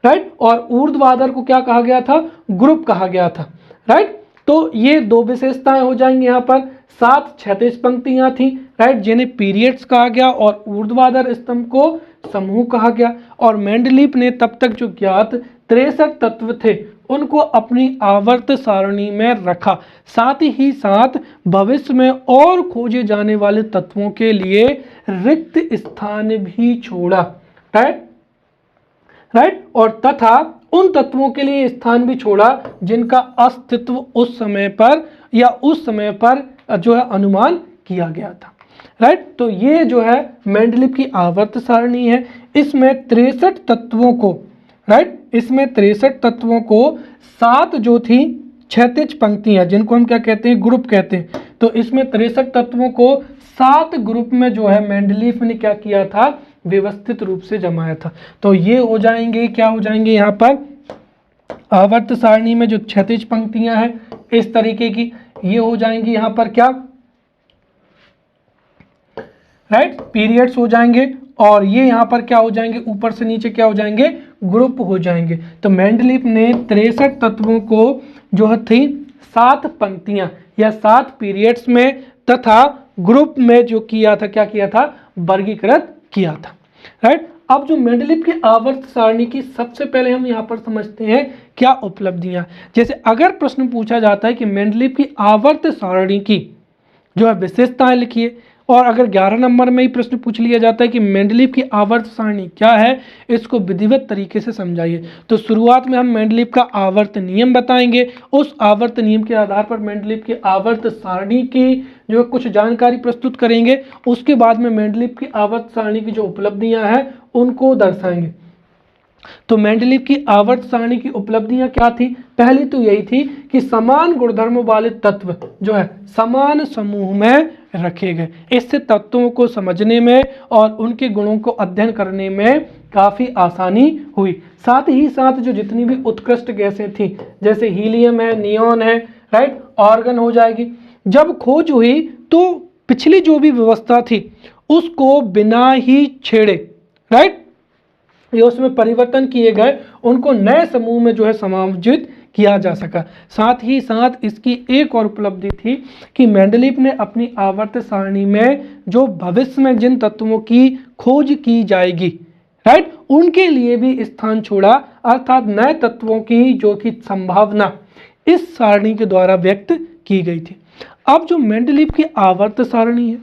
राइट। और ऊर्ध्वाधर को क्या कहा गया था? ग्रुप कहा गया था। राइट। तो ये 2 विशेषताएं हो जाएंगी। यहाँ पर 7 क्षैतिज पंक्तियां थी, राइट, जिन्हें पीरियड्स कहा गया, और ऊर्ध्वाधर स्तंभ को समूह कहा गया। और मेंडलीव ने तब तक जो ज्ञात 63 तत्व थे उनको अपनी आवर्त सारणी में रखा, साथ ही साथ भविष्य में और खोजे जाने वाले तत्वों के लिए रिक्त स्थान भी छोड़ा। राइट और तथा उन तत्वों के लिए स्थान भी छोड़ा जिनका अस्तित्व उस समय पर जो है अनुमान किया गया था। राइट तो ये जो है मेंडलीव की आवर्त सारणी है। इसमें 63 तत्वों को, इसमें 63 तत्वों को 7 जो थी क्षैतिज पंक्तियां, जिनको हम क्या कहते हैं, ग्रुप कहते हैं। तो इसमें 63 तत्वों को 7 ग्रुप में जो है मेंडलीव ने क्या किया था, व्यवस्थित रूप से जमाया था। तो ये हो जाएंगे, क्या हो जाएंगे यहाँ पर आवर्त सारणी में जो क्षैतिज पंक्तियां हैं इस तरीके की, ये हो जाएंगी यहाँ पर क्या, पीरियड्स हो जाएंगे। और ये यहाँ पर क्या हो जाएंगे, ऊपर से नीचे क्या हो जाएंगे, ग्रुप हो जाएंगे। तो मेंडलीव ने 63 तत्वों को जो थी 7 पंक्तियां या 7 पीरियड्स में तथा ग्रुप में जो किया था, क्या किया था, वर्गीकृत किया था। राइट अब जो मेंडलीव की आवर्त सारणी की सबसे पहले हम यहाँ पर समझते हैं क्या उपलब्धियां। जैसे अगर प्रश्न पूछा जाता है कि मेंडलीव की आवर्त सारणी की जो है विशेषताएं लिखिए, और अगर 11 नंबर में ही प्रश्न पूछ लिया जाता है कि मेंडलीव की आवर्त सारणी क्या है, इसको विधिवत तरीके से समझाइए। तो शुरुआत में हम मेंडलीव का आवर्त नियम बताएंगे, उस आवर्त नियम के आधार पर मेंडलीव की आवर्त सारणी की जो कुछ जानकारी प्रस्तुत करेंगे। उसके बाद में मेंडलीव की आवर्त सारणी की जो उपलब्धियां हैं उनको दर्शाएंगे। तो मेंडलीव की आवर्त सारणी की उपलब्धियां क्या थी, पहली तो यही थी कि समान गुणधर्म वाले तत्व जो है समान समूह में रखे गए। इससे तत्वों को समझने में और उनके गुणों को अध्ययन करने में काफी आसानी हुई। साथ ही साथ जो जितनी भी उत्कृष्ट गैसें थी, जैसे हीलियम है, नियॉन है, राइट, आर्गन हो जाएगी, जब खोज हुई तो पिछली जो भी व्यवस्था थी उसको बिना ही छेड़े, राइट, ये उसमें परिवर्तन किए गए, उनको नए समूह में जो है समायोजित किया जा सका। साथ ही साथ इसकी एक और उपलब्धि थी कि मेंडलीव ने अपनी आवर्त सारणी में जो भविष्य में जिन तत्वों की खोज की जाएगी, राइट, उनके लिए भी स्थान छोड़ा, अर्थात नए तत्वों की जो कि संभावना इस सारणी के द्वारा व्यक्त की गई थी। अब जो मेंडलीव की आवर्त सारणी है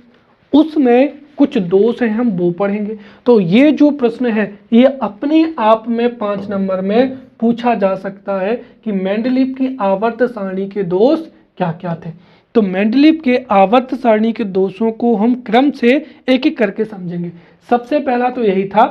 उसमें कुछ दोष हैं, हम वो पढ़ेंगे। तो ये जो प्रश्न है ये अपने आप में 5 नंबर में पूछा जा सकता है कि मेंडलीव की आवर्त सारणी के दोष क्या क्या थे। तो मेंडलीव के आवर्त सारणी के दोषों को हम क्रम से एक एक करके समझेंगे। सबसे पहला तो यही था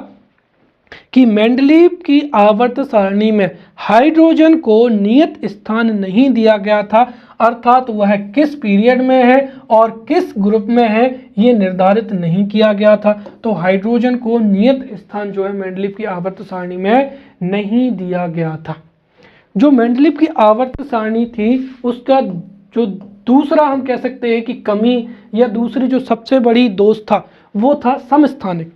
कि मेंडलीव की आवर्त सारणी में हाइड्रोजन को नियत स्थान नहीं दिया गया था, अर्थात वह किस पीरियड में है और किस ग्रुप में है ये निर्धारित नहीं किया गया था। तो हाइड्रोजन को नियत स्थान जो है मेंडलीव की आवर्त सारणी में नहीं दिया गया था। जो मेंडलीव की आवर्त सारणी थी उसका जो दूसरा हम कह सकते हैं कि कमी या दूसरी जो सबसे बड़ी दोष था वो था समस्थानिक।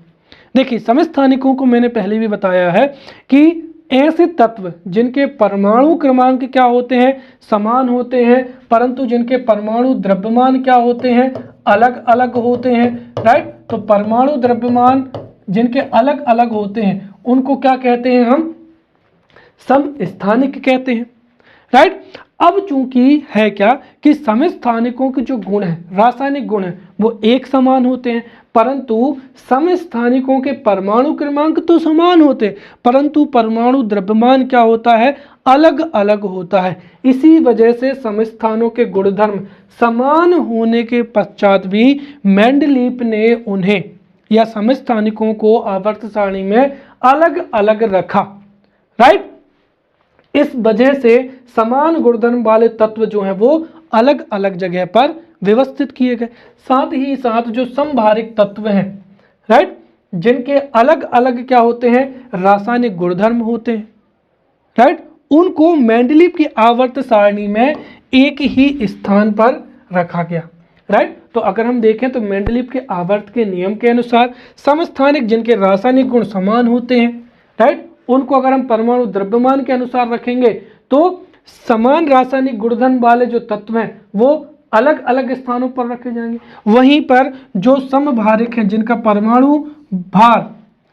देखिए समस्थानिकों को मैंने पहले भी बताया है कि ऐसे तत्व जिनके परमाणु क्रमांक क्या होते हैं, समान होते हैं, परंतु जिनके परमाणु द्रव्यमान क्या होते हैं, अलग अलग होते हैं, राइट। तो परमाणु द्रव्यमान जिनके अलग अलग होते हैं उनको क्या कहते हैं, हम समस्थानिक कहते हैं, राइट। अब चूंकि है क्या कि समस्थानिकों के जो गुण है, रासायनिक गुण है, वो एक समान होते हैं, परंतु समस्थानिकों के परमाणु क्रमांक तो समान होते हैं, परंतु परमाणु द्रव्यमान क्या होता है, अलग अलग होता है। इसी वजह से समस्थानों के गुणधर्म समान होने के पश्चात भी मेंडलीव ने उन्हें या समस्थानिकों को आवर्त सारणी में अलग अलग रखा, राइट। इस वजह से समान गुणधर्म वाले तत्व जो हैं वो अलग अलग जगह पर व्यवस्थित किए गए। साथ ही साथ जो समभारिक तत्व हैं, राइट, जिनके अलग अलग क्या होते हैं, रासायनिक गुणधर्म होते हैं, राइट, उनको मेंडलीव की आवर्त सारणी में एक ही स्थान पर रखा गया, राइट। तो अगर हम देखें तो मेंडलीव के आवर्त के नियम के अनुसार समस्थानिक जिनके रासायनिक गुण समान होते हैं, राइट, उनको अगर हम परमाणु द्रव्यमान के अनुसार रखेंगे तो समान रासायनिक गुणधर्म वाले जो तत्व हैं वो अलग अलग स्थानों पर रखे जाएंगे। वहीं पर जो समभारिक हैं जिनका परमाणु भार,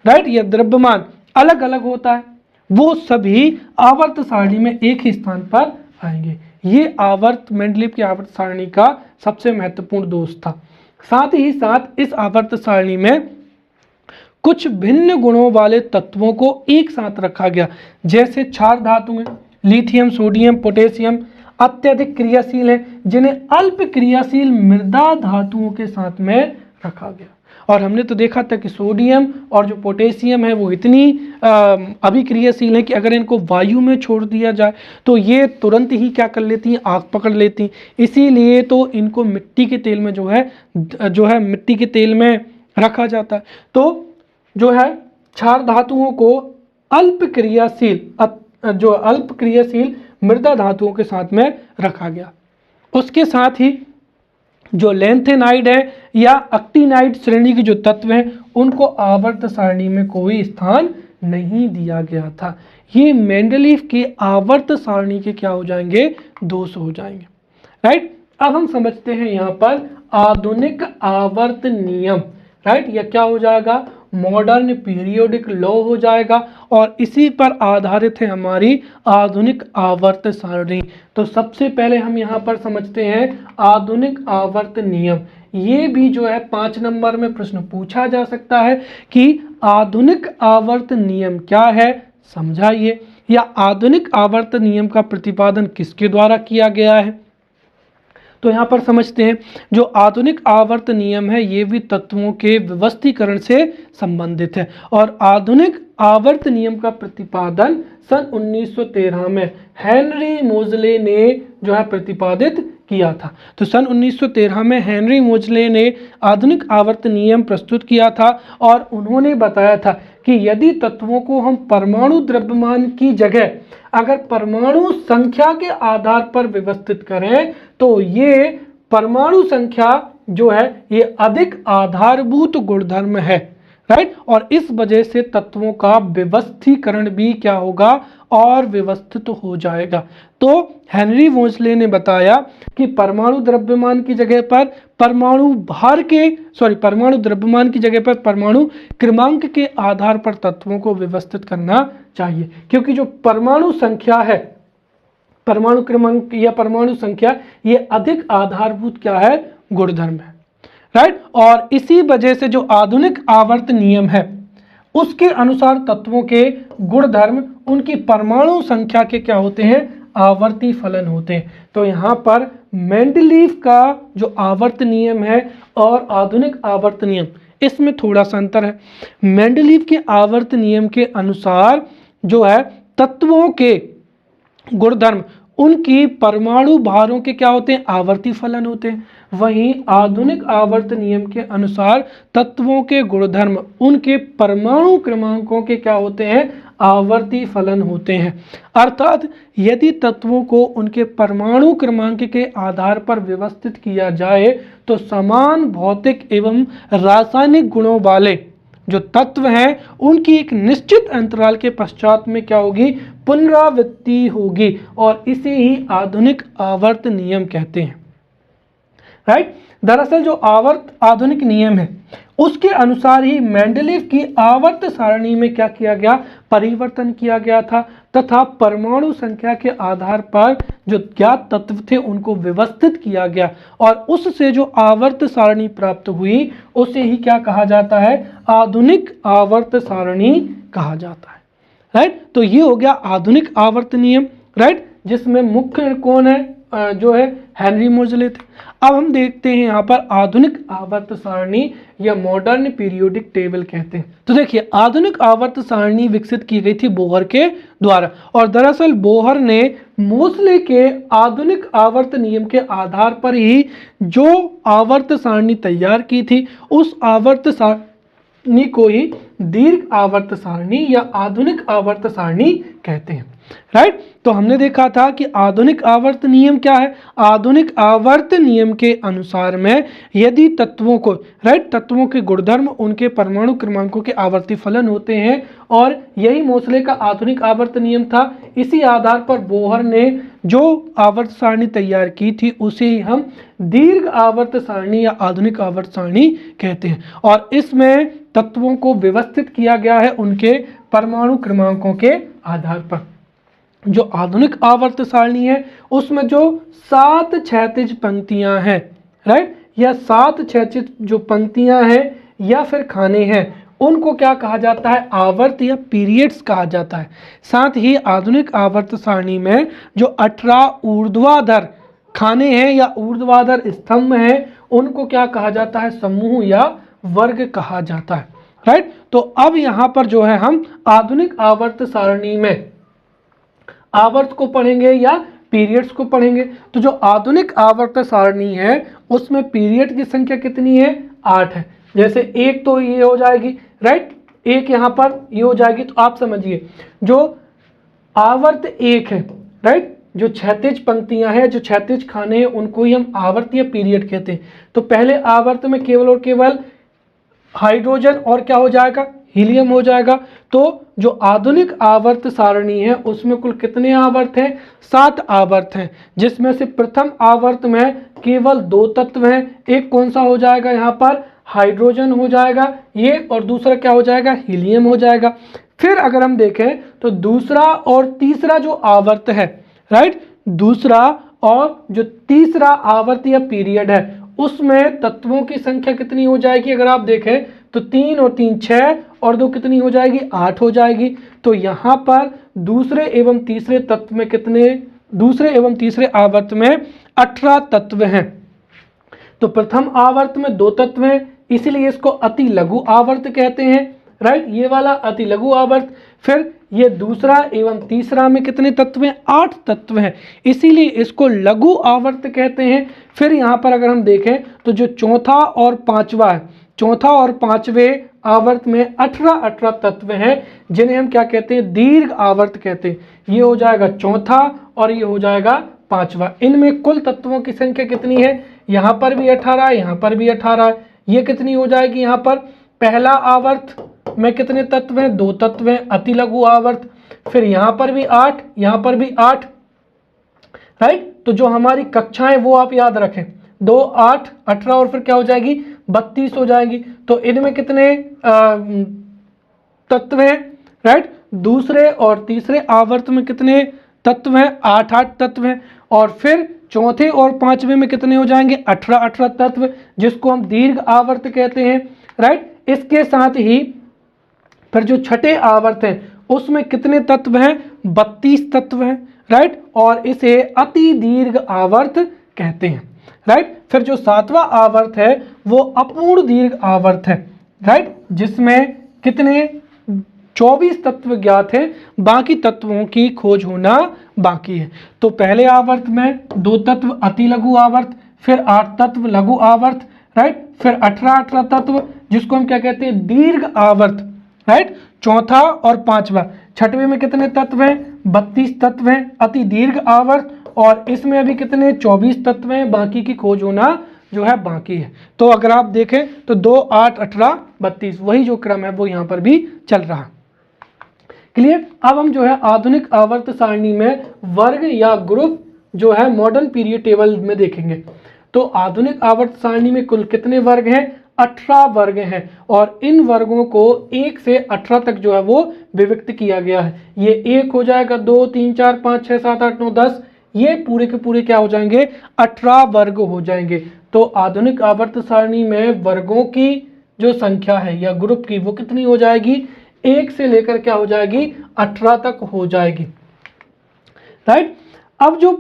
राइट, या द्रव्यमान अलग अलग होता है, वो सभी आवर्त सारणी में एक ही स्थान पर आएंगे। ये मेंडलीव की आवर्त सारणी का सबसे महत्वपूर्ण दोष था। साथ ही साथ इस आवर्त सारणी में कुछ भिन्न गुणों वाले तत्वों को एक साथ रखा गया, जैसे क्षार धातुएं, लिथियम, सोडियम, पोटेशियम अत्यधिक क्रियाशील हैं, जिन्हें अल्प क्रियाशील मृदा धातुओं के साथ में रखा गया। और हमने तो देखा था कि सोडियम और जो पोटेशियम है वो इतनी अभिक्रियाशील है कि अगर इनको वायु में छोड़ दिया जाए तो ये तुरंत ही क्या कर लेती हैं, आग पकड़ लेती हैं। इसीलिए तो इनको मिट्टी के तेल में जो है मिट्टी के तेल में रखा जाता है। तो जो है क्षार धातुओं को अल्प क्रियाशील मृदा धातुओं के साथ में रखा गया। उसके साथ ही जो लैंथेनाइड है या एक्टिनाइड श्रेणी के जो तत्व हैं उनको आवर्त सारणी में कोई स्थान नहीं दिया गया था। ये मेंडलीव की आवर्त सारणी के क्या हो जाएंगे, दोष हो जाएंगे। राइट, अब हम समझते हैं यहाँ पर आधुनिक आवर्त नियम। राइट, यह क्या हो जाएगा, मॉडर्न पीरियोडिक लॉ हो जाएगा और इसी पर आधारित है हमारी आधुनिक आवर्त सारणी। तो सबसे पहले हम यहाँ पर समझते हैं आधुनिक आवर्त नियम। ये भी जो है 5 नंबर में प्रश्न पूछा जा सकता है कि आधुनिक आवर्त नियम क्या है, समझाइए, या आधुनिक आवर्त नियम का प्रतिपादन किसके द्वारा किया गया है। तो यहाँ पर समझते हैं जो आधुनिक आवर्त नियम है ये भी तत्वों के व्यवस्थीकरण से संबंधित है और आधुनिक आवर्त नियम का प्रतिपादन सन 1913 में हेनरी मोजले ने जो है प्रतिपादित किया था। तो सन 1913 में हेनरी मोजले ने आधुनिक आवर्त नियम प्रस्तुत किया था और उन्होंने बताया था कि यदि तत्वों को हम परमाणु द्रव्यमान की जगह अगर परमाणु संख्या के आधार पर व्यवस्थित करें तो ये परमाणु संख्या जो है ये अधिक आधारभूत गुणधर्म है। राइट, और इस वजह से तत्वों का व्यवस्थीकरण भी क्या होगा और व्यवस्थित हो जाएगा। तो हेनरी मोजले ने बताया कि परमाणु द्रव्यमान की जगह पर परमाणु द्रव्यमान की जगह पर परमाणु क्रमांक के आधार पर तत्वों को व्यवस्थित करना चाहिए, क्योंकि जो परमाणु संख्या है, परमाणु क्रमांक या परमाणु संख्या ये अधिक आधारभूत क्या है, गुणधर्म है। राइट, और इसी वजह से जो आधुनिक आवर्त नियम है उसके अनुसार तत्वों के गुणधर्म उनकी परमाणु संख्या के क्या होते हैं, आवर्ती फलन होते हैं। तो यहाँ पर मेंडलीव का जो आवर्त नियम है और आधुनिक आवर्त नियम इसमें थोड़ा सा अंतर है। मेंडलीव के आवर्त नियम के अनुसार जो है तत्वों के गुणधर्म उनकी परमाणु भारों के क्या होते हैं, आवर्ती फलन होते हैं। वहीं आधुनिक आवर्त नियम के अनुसार तत्वों के गुणधर्म उनके परमाणु क्रमांकों के क्या होते हैं, आवर्ती फलन होते हैं। अर्थात यदि तत्वों को उनके परमाणु क्रमांक के आधार पर व्यवस्थित किया जाए तो समान भौतिक एवं रासायनिक गुणों वाले जो तत्व हैं उनकी एक निश्चित अंतराल के पश्चात में क्या होगी, पुनरावृत्ति होगी और इसे ही आधुनिक आवर्त नियम कहते हैं। राइट, दरअसल जो आधुनिक नियम है उसके अनुसार ही मेंडलीव की आवर्त सारणी में क्या किया गया, परिवर्तन किया गया था तथा परमाणु संख्या के आधार पर जो ज्ञात तत्व थे उनको व्यवस्थित किया गया और उससे जो आवर्त सारणी प्राप्त हुई उसे ही क्या कहा जाता है, आधुनिक आवर्त सारणी कहा जाता है। राइट, तो ये हो गया आधुनिक आवर्त नियम। राइट, जिसमें मुख्य कौन है, जो है हेनरी मोजले थे। अब हम देखते हैं यहाँ पर आधुनिक आवर्त सारणी या मॉडर्न पीरियोडिक टेबल कहते हैं। तो देखिए आधुनिक आवर्त सारणी विकसित की गई थी बोहर के द्वारा और दरअसल बोहर ने मोजले के आधुनिक आवर्त नियम के आधार पर ही जो आवर्त सारणी तैयार की थी उस आवर्त सारणी को ही दीर्घ आवर्त सारणी या आधुनिक आवर्त सारणी कहते हैं। राइट, तो हमने देखा था कि आधुनिक आवर्त नियम क्या है। आधुनिक आवर्त नियम के अनुसार में यदि तत्वों को तत्वों के गुणधर्म उनके परमाणु क्रमांकों के आवर्ती फलन होते हैं और यही मोजले का आधुनिक आवर्त नियम था। इसी आधार पर बोहर ने जो आवर्त सारणी तैयार की थी उसे ही हम दीर्घ आवर्त सारणी या आधुनिक आवर्त सारणी कहते हैं और इसमें तत्वों को व्यवस्थित किया गया है उनके परमाणु क्रमांकों के आधार पर। जो आधुनिक आवर्त सारणी है उसमें जो 7 क्षैतिज पंक्तियां हैं, राइट, या 7 क्षैतिज जो पंक्तियां हैं या फिर खाने हैं, उनको क्या कहा जाता है? आवर्त या पीरियड्स कहा जाता है। साथ ही आधुनिक आवर्त सारणी में जो 18 ऊर्ध्वाधर खाने हैं या ऊर्ध्वाधर स्तंभ हैं, उनको क्या कहा जाता है? समूह या वर्ग कहा जाता है, राइट। तो अब यहां पर जो है हम आधुनिक आवर्त सारणी में आवर्त को पढ़ेंगे या पीरियड्स को पढ़ेंगे। तो जो आधुनिक आवर्त सारणी है उसमें पीरियड की संख्या कितनी है? 8 है। जैसे एक तो ये हो जाएगी, राइट, एक यहां पर ये हो जाएगी। तो आप समझिए जो आवर्त एक है, राइट, जो क्षैतिज पंक्तियां हैं, जो क्षैतिज खाने हैं, उनको ही हम आवर्त या पीरियड कहते हैं। तो पहले आवर्त में केवल और केवल हाइड्रोजन और क्या हो जाएगा? हीलियम हो जाएगा। तो जो आधुनिक आवर्त सारणी है उसमें कुल कितने आवर्त हैं? 7 आवर्त हैं, जिसमें से प्रथम आवर्त में केवल 2 तत्व हैं। एक कौन सा हो जाएगा? यहाँ पर हाइड्रोजन हो जाएगा ये, और दूसरा क्या हो जाएगा? हीलियम हो जाएगा। फिर अगर हम देखें तो दूसरा और तीसरा जो आवर्त है, राइट, दूसरा और जो तीसरा आवर्त या पीरियड है उसमें तत्वों की संख्या कितनी हो जाएगी? अगर आप देखें तो 3 और 3 6 और 2 कितनी हो जाएगी? 8 हो जाएगी। तो यहाँ पर दूसरे एवं तीसरे तत्व में कितने? दूसरे एवं तीसरे आवर्त में 18 तत्व हैं। तो प्रथम आवर्त में 2 तत्व हैं, इसीलिए इसको अति लघु आवर्त कहते हैं, राइट, ये वाला अति लघु आवर्त। फिर ये दूसरा एवं तीसरा में कितने तत्व हैं? 8 तत्व हैं, इसीलिए इसको लघु आवर्त कहते हैं। फिर यहाँ पर अगर हम देखें तो जो चौथा और पांचवा है, चौथा और पांचवें आवर्त में 18 तत्व हैं, जिन्हें हम क्या कहते हैं? दीर्घ आवर्त कहते हैं। ये हो जाएगा चौथा और ये हो जाएगा पांचवा। इनमें कुल तत्वों की संख्या कितनी है? यहाँ पर भी 18, यहाँ पर भी 18 है। ये कितनी हो जाएगी? यहाँ पर पहला आवर्त में कितने तत्व हैं? 2 तत्व हैं, अति लघु आवर्त। फिर यहाँ पर भी 8, यहाँ पर भी 8, राइट। तो जो हमारी कक्षाएं वो आप याद रखें, 2 8 18 और फिर क्या हो जाएगी? 32 हो जाएगी। तो इनमें कितने तत्व हैं, राइट? दूसरे और तीसरे आवर्त में कितने तत्व हैं? 8 तत्व हैं। और फिर चौथे और पांचवें में कितने हो जाएंगे? 18 तत्व, जिसको हम दीर्घ आवर्त कहते हैं, राइट। इसके साथ ही फिर जो छठे आवर्त हैं उसमें कितने तत्व हैं? 32 तत्व हैं, राइट, और इसे अति दीर्घ आवर्त कहते हैं, राइट। फिर जो 7वां आवर्त है वो अपूर्ण दीर्घ आवर्त है, राइट, जिसमें कितने? 24 तत्व ज्ञात हैं, बाकी तत्वों की खोज होना बाकी है। तो पहले आवर्त में 2 तत्व अति लघु आवर्त, फिर 8 तत्व लघु आवर्त, राइट, फिर 18 तत्व जिसको हम क्या कहते हैं? दीर्घ आवर्त, राइट, चौथा और पांचवा। छठवें में कितने तत्व हैं? 32 तत्व हैं, अति दीर्घ आवर्त, और इसमें अभी कितने? 24 तत्व हैं, बाकी की खोज होना जो है बाकी है। तो अगर आप देखें तो 2 8 18 32 वही जो क्रम है वो यहाँ पर भी चल रहा। क्लियर? अब हम जो है आधुनिक आवर्त सारणी में वर्ग या ग्रुप जो है मॉडर्न पीरियड टेबल में देखेंगे। तो आधुनिक आवर्त सारणी में कुल कितने वर्ग हैं? 18 वर्ग हैं, और इन वर्गों को 1 से 18 तक जो है वो विभक्त किया गया है। ये 1 हो जाएगा, 2 3 4 5 6 7 8 9 10, ये पूरे के पूरे क्या हो जाएंगे? 18 वर्ग हो जाएंगे। तो आधुनिक आवर्त सारणी में वर्गों की जो संख्या है या ग्रुप की वो कितनी हो जाएगी? 1 से लेकर क्या हो जाएगी? 18 तक हो जाएगी, राइट। अब जो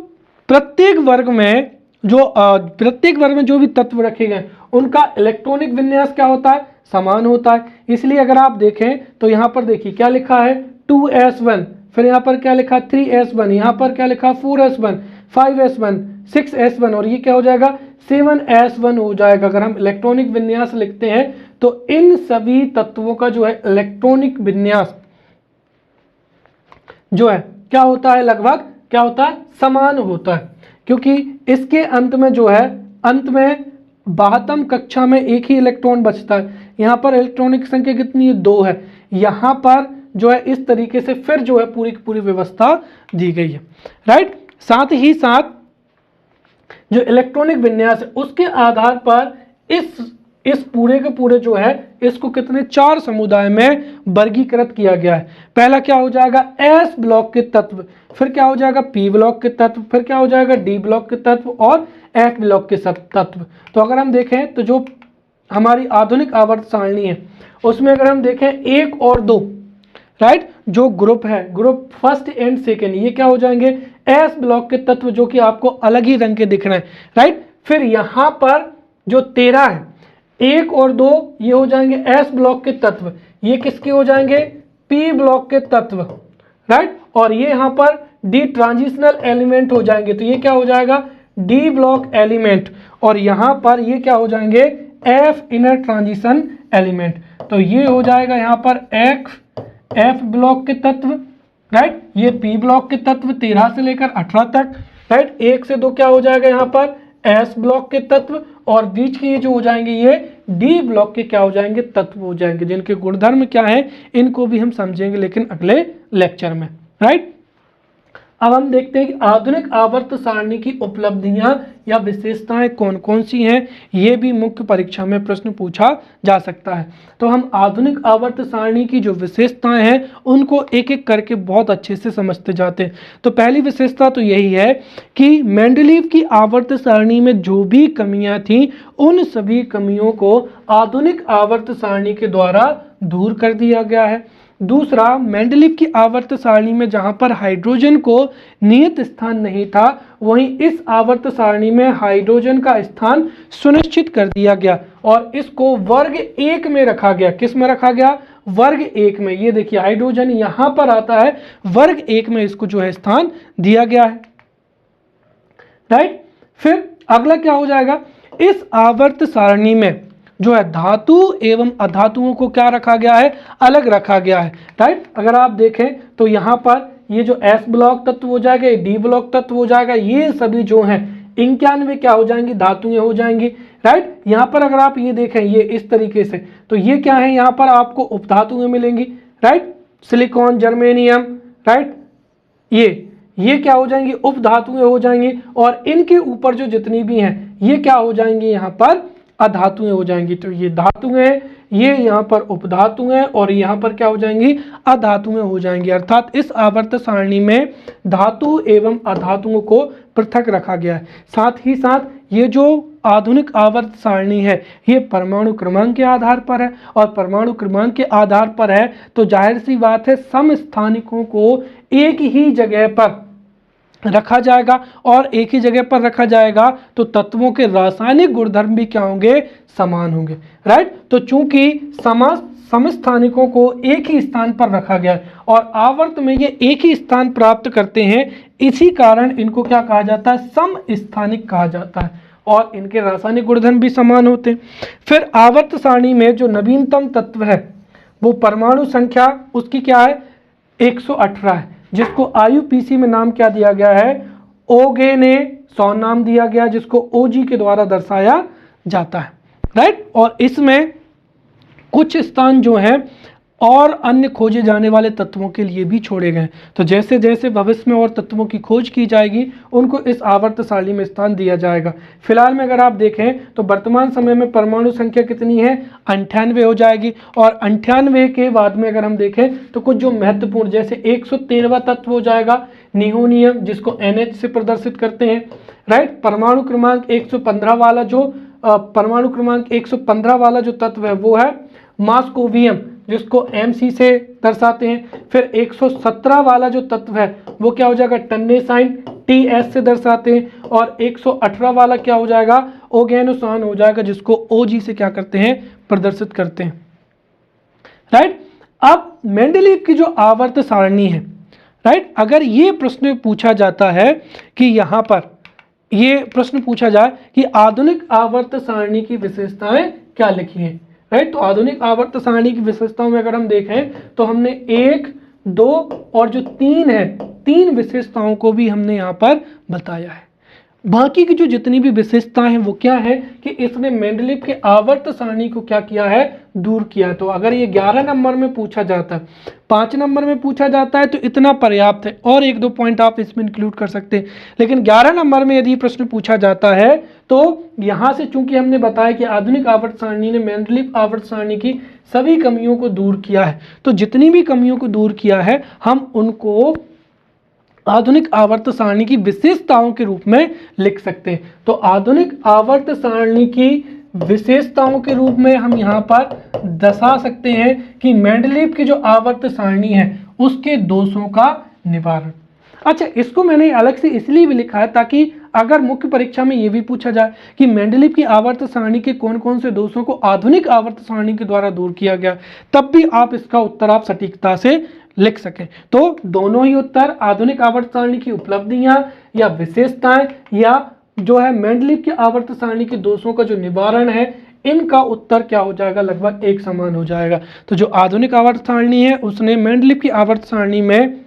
प्रत्येक वर्ग में जो भी तत्व रखे गए उनका इलेक्ट्रॉनिक विन्यास क्या होता है? समान होता है। इसलिए अगर आप देखें तो यहाँ पर देखिए क्या लिखा है? 2s1, फिर यहाँ पर क्या लिखा? 3s1, यहाँ पर क्या लिखा? 4s1, 5s1, 6s1, और ये क्या हो जाएगा? 7s1 हो जाएगा। अगर हम इलेक्ट्रॉनिक विन्यास लिखते हैं तो इन सभी तत्वों का जो है इलेक्ट्रॉनिक विन्यास जो है क्या होता है? लगभग क्या होता है? समान होता है, क्योंकि इसके अंत में जो है, अंत में 72 कक्षा में एक ही इलेक्ट्रॉन बचता है। यहाँ पर इलेक्ट्रॉनिक संख्या कितनी है? 2 है। यहाँ पर जो है इस तरीके से फिर जो है पूरी की पूरी व्यवस्था दी गई है, राइट। साथ ही साथ जो इलेक्ट्रॉनिक विन्यास है उसके आधार पर इस इस पूरे के पूरे जो है इसको कितने 4 समुदाय में वर्गीकृत किया गया है। पहला क्या हो जाएगा एस ब्लॉक के तत्व, फिर क्या हो जाएगा पी ब्लॉक के तत्व, फिर क्या हो जाएगा डी ब्लॉक के तत्व और एफ ब्लॉक के तत्व। तो अगर हम देखें तो जो हमारी आधुनिक आवर्त सारणी है उसमें अगर हम देखें 1 और 2, राइट, जो ग्रुप है, ग्रुप फर्स्ट एंड सेकेंड, ये क्या हो जाएंगे एस ब्लॉक के तत्व, जो कि आपको अलग ही रंग के दिख रहे हैं, राइट। फिर यहां पर जो 13 है 1 और 2 ये हो जाएंगे एस ब्लॉक के तत्व, ये किसके हो जाएंगे पी ब्लॉक के तत्व, राइट। और ये यहां पर डी ट्रांजिशनल एलिमेंट हो जाएंगे, तो ये क्या हो जाएगा डी ब्लॉक एलिमेंट, और यहां पर ये क्या हो जाएंगे एफ इनर ट्रांजिशन एलिमेंट। तो ये हो जाएगा यहां पर एफ ब्लॉक के तत्व, राइट, ये पी ब्लॉक के तत्व 13 से लेकर 18 तक, राइट। 1 से 2 क्या हो जाएगा यहाँ पर एस ब्लॉक के तत्व, और बीच के ये जो हो जाएंगे ये डी ब्लॉक के क्या हो जाएंगे तत्व हो जाएंगे, जिनके गुणधर्म क्या है इनको भी हम समझेंगे लेकिन अगले लेक्चर में, राइट। अब हम देखते हैं कि आधुनिक आवर्त सारणी की उपलब्धियां या विशेषताएं कौन कौन सी हैं, ये भी मुख्य परीक्षा में प्रश्न पूछा जा सकता है। तो हम आधुनिक आवर्त सारणी की जो विशेषताएं हैं उनको एक एक करके बहुत अच्छे से समझते जाते हैं। तो पहली विशेषता तो यही है कि मेंडलीव की आवर्त सारणी में जो भी कमियां थीं उन सभी कमियों को आधुनिक आवर्त सारणी के द्वारा दूर कर दिया गया है। दूसरा, मेंडलीव की आवर्त सारणी में जहां पर हाइड्रोजन को नियत स्थान नहीं था, वहीं इस आवर्त सारणी में हाइड्रोजन का स्थान सुनिश्चित कर दिया गया और इसको वर्ग 1 में रखा गया। किस में रखा गया वर्ग 1 में। ये देखिए हाइड्रोजन यहां पर आता है, वर्ग 1 में इसको जो है स्थान दिया गया है, राइट। फिर अगला क्या हो जाएगा, इस आवर्त सारणी में जो है धातु एवं अधातुओं को क्या रखा गया है अलग रखा गया है, राइट। अगर आप देखें तो यहाँ पर ये जो एस ब्लॉक तत्व हो जाएगा, डी ब्लॉक तत्व हो जाएगा, ये सभी जो हैं 91 क्या हो जाएंगी धातुएं हो जाएंगी, राइट। यहाँ पर अगर आप ये देखें ये इस तरीके से, तो ये क्या है यहाँ पर आपको उपधातुएं मिलेंगी, राइट, सिलिकॉन जर्मेनियम, राइट, ये क्या हो जाएंगी उपधातुएं हो जाएंगी, और इनके ऊपर जो जितनी भी हैं ये क्या हो जाएंगी यहाँ पर अधातुएं हो जाएंगी। तो ये धातुएं, ये यहाँ पर उपधातुएं, और यहाँ पर क्या हो जाएंगी अधातुएं हो जाएंगी। अर्थात इस आवर्त सारणी में धातु एवं अधातुओं को पृथक रखा गया है। साथ ही साथ ये जो आधुनिक आवर्त सारणी है ये परमाणु क्रमांक के आधार पर है, और परमाणु क्रमांक के आधार पर है तो जाहिर सी बात है समस्थानिकों को एक ही जगह पर रखा जाएगा, और एक ही जगह पर रखा जाएगा तो तत्वों के रासायनिक गुणधर्म भी क्या होंगे समान होंगे, राइट। तो चूंकि समस्थानिकों को एक ही स्थान पर रखा गया है और आवर्त में ये एक ही स्थान प्राप्त करते हैं, इसी कारण इनको क्या कहा जाता है समस्थानिक कहा जाता है, और इनके रासायनिक गुणधर्म भी समान होते हैं। फिर आवर्त सारणी में जो नवीनतम तत्व है वो परमाणु संख्या उसकी क्या है 118 है, जिसको IUPAC में नाम क्या दिया गया है ओगेने 100 नाम दिया गया, जिसको OG के द्वारा दर्शाया जाता है, राइट। और इसमें कुछ स्थान जो हैं और अन्य खोजे जाने वाले तत्वों के लिए भी छोड़े गए। तो जैसे जैसे भविष्य में और तत्वों की खोज की जाएगी उनको इस आवर्त सारणी में स्थान दिया जाएगा। फिलहाल में अगर आप देखें तो वर्तमान समय में परमाणु संख्या कितनी है 98 हो जाएगी, और 98 के बाद में अगर हम देखें तो कुछ जो महत्वपूर्ण जैसे 113वां तत्व हो जाएगा नियोनियम, जिसको NH से प्रदर्शित करते हैं, राइट। परमाणु क्रमांक 115 वाला जो परमाणु क्रमांक 115 वाला जो तत्व है वो है मास्कोवियम, जिसको MC से दर्शाते हैं। फिर 117 वाला जो तत्व है वो क्या हो जाएगा टन्नेसाइन TS से दर्शाते हैं, और 118 वाला क्या हो जाएगा ओगेनोसान हो जाएगा, जिसको OG से क्या करते हैं प्रदर्शित करते हैं, राइट। अब मेंडलीव की जो आवर्त सारणी है, राइट, अगर ये प्रश्न पूछा जाता है कि यहाँ पर ये प्रश्न पूछा जाए कि आधुनिक आवर्त सारणी की विशेषताएं क्या लिखी हैं, राइट। तो आधुनिक आवर्त सारणी की विशेषताओं में अगर हम देखें तो हमने 1, 2 और जो 3 है 3 विशेषताओं को भी हमने यहाँ पर बताया है। बाकी की जो जितनी भी विशेषताएं हैं वो क्या है कि इसने मेंडलीव के आवर्त सारणी को क्या किया है दूर किया। तो अगर ये 11 नंबर में पूछा जाता है, 5 नंबर में पूछा जाता है तो इतना पर्याप्त है, और 1-2 पॉइंट आप इसमें इंक्लूड कर सकते हैं, लेकिन 11 नंबर में यदि प्रश्न पूछा जाता है तो यहाँ से चूंकि हमने बताया कि आधुनिक आवर्त सारणी ने मेंडलीव आवर्त सारणी की सभी कमियों को दूर किया है, तो जितनी भी कमियों को दूर किया है हम उनको आधुनिक आवर्त सारणी की विशेषताओं के रूप में लिख सकते हैं। तो आधुनिक आवर्त सारणी की विशेषताओं के रूप में हम यहाँ पर दर्शा सकते हैं कि मेंडलीव की जो आवर्त सारणी है उसके दोषों का निवारण। अच्छा, इसको मैंने अलग से इसलिए भी लिखा है ताकि अगर मुख्य परीक्षा में ये भी पूछा जाए कि मेंडलीव की आवर्त सारणी के कौन कौन से दोषों को आधुनिक आवर्त सारणी के द्वारा दूर किया गया, तब भी आप इसका उत्तर आप सटीकता से लिख सकें। तो दोनों ही उत्तर, आधुनिक आवर्त सारणी की उपलब्धियां या विशेषताएं या जो है मेंडलीव की आवर्त सारणी के दोषों का जो निवारण है, इनका उत्तर क्या हो जाएगा, लगभग एक समान हो जाएगा। तो जो आधुनिक आवर्त सारणी है उसने मेंडलीव की आवर्त सारणी में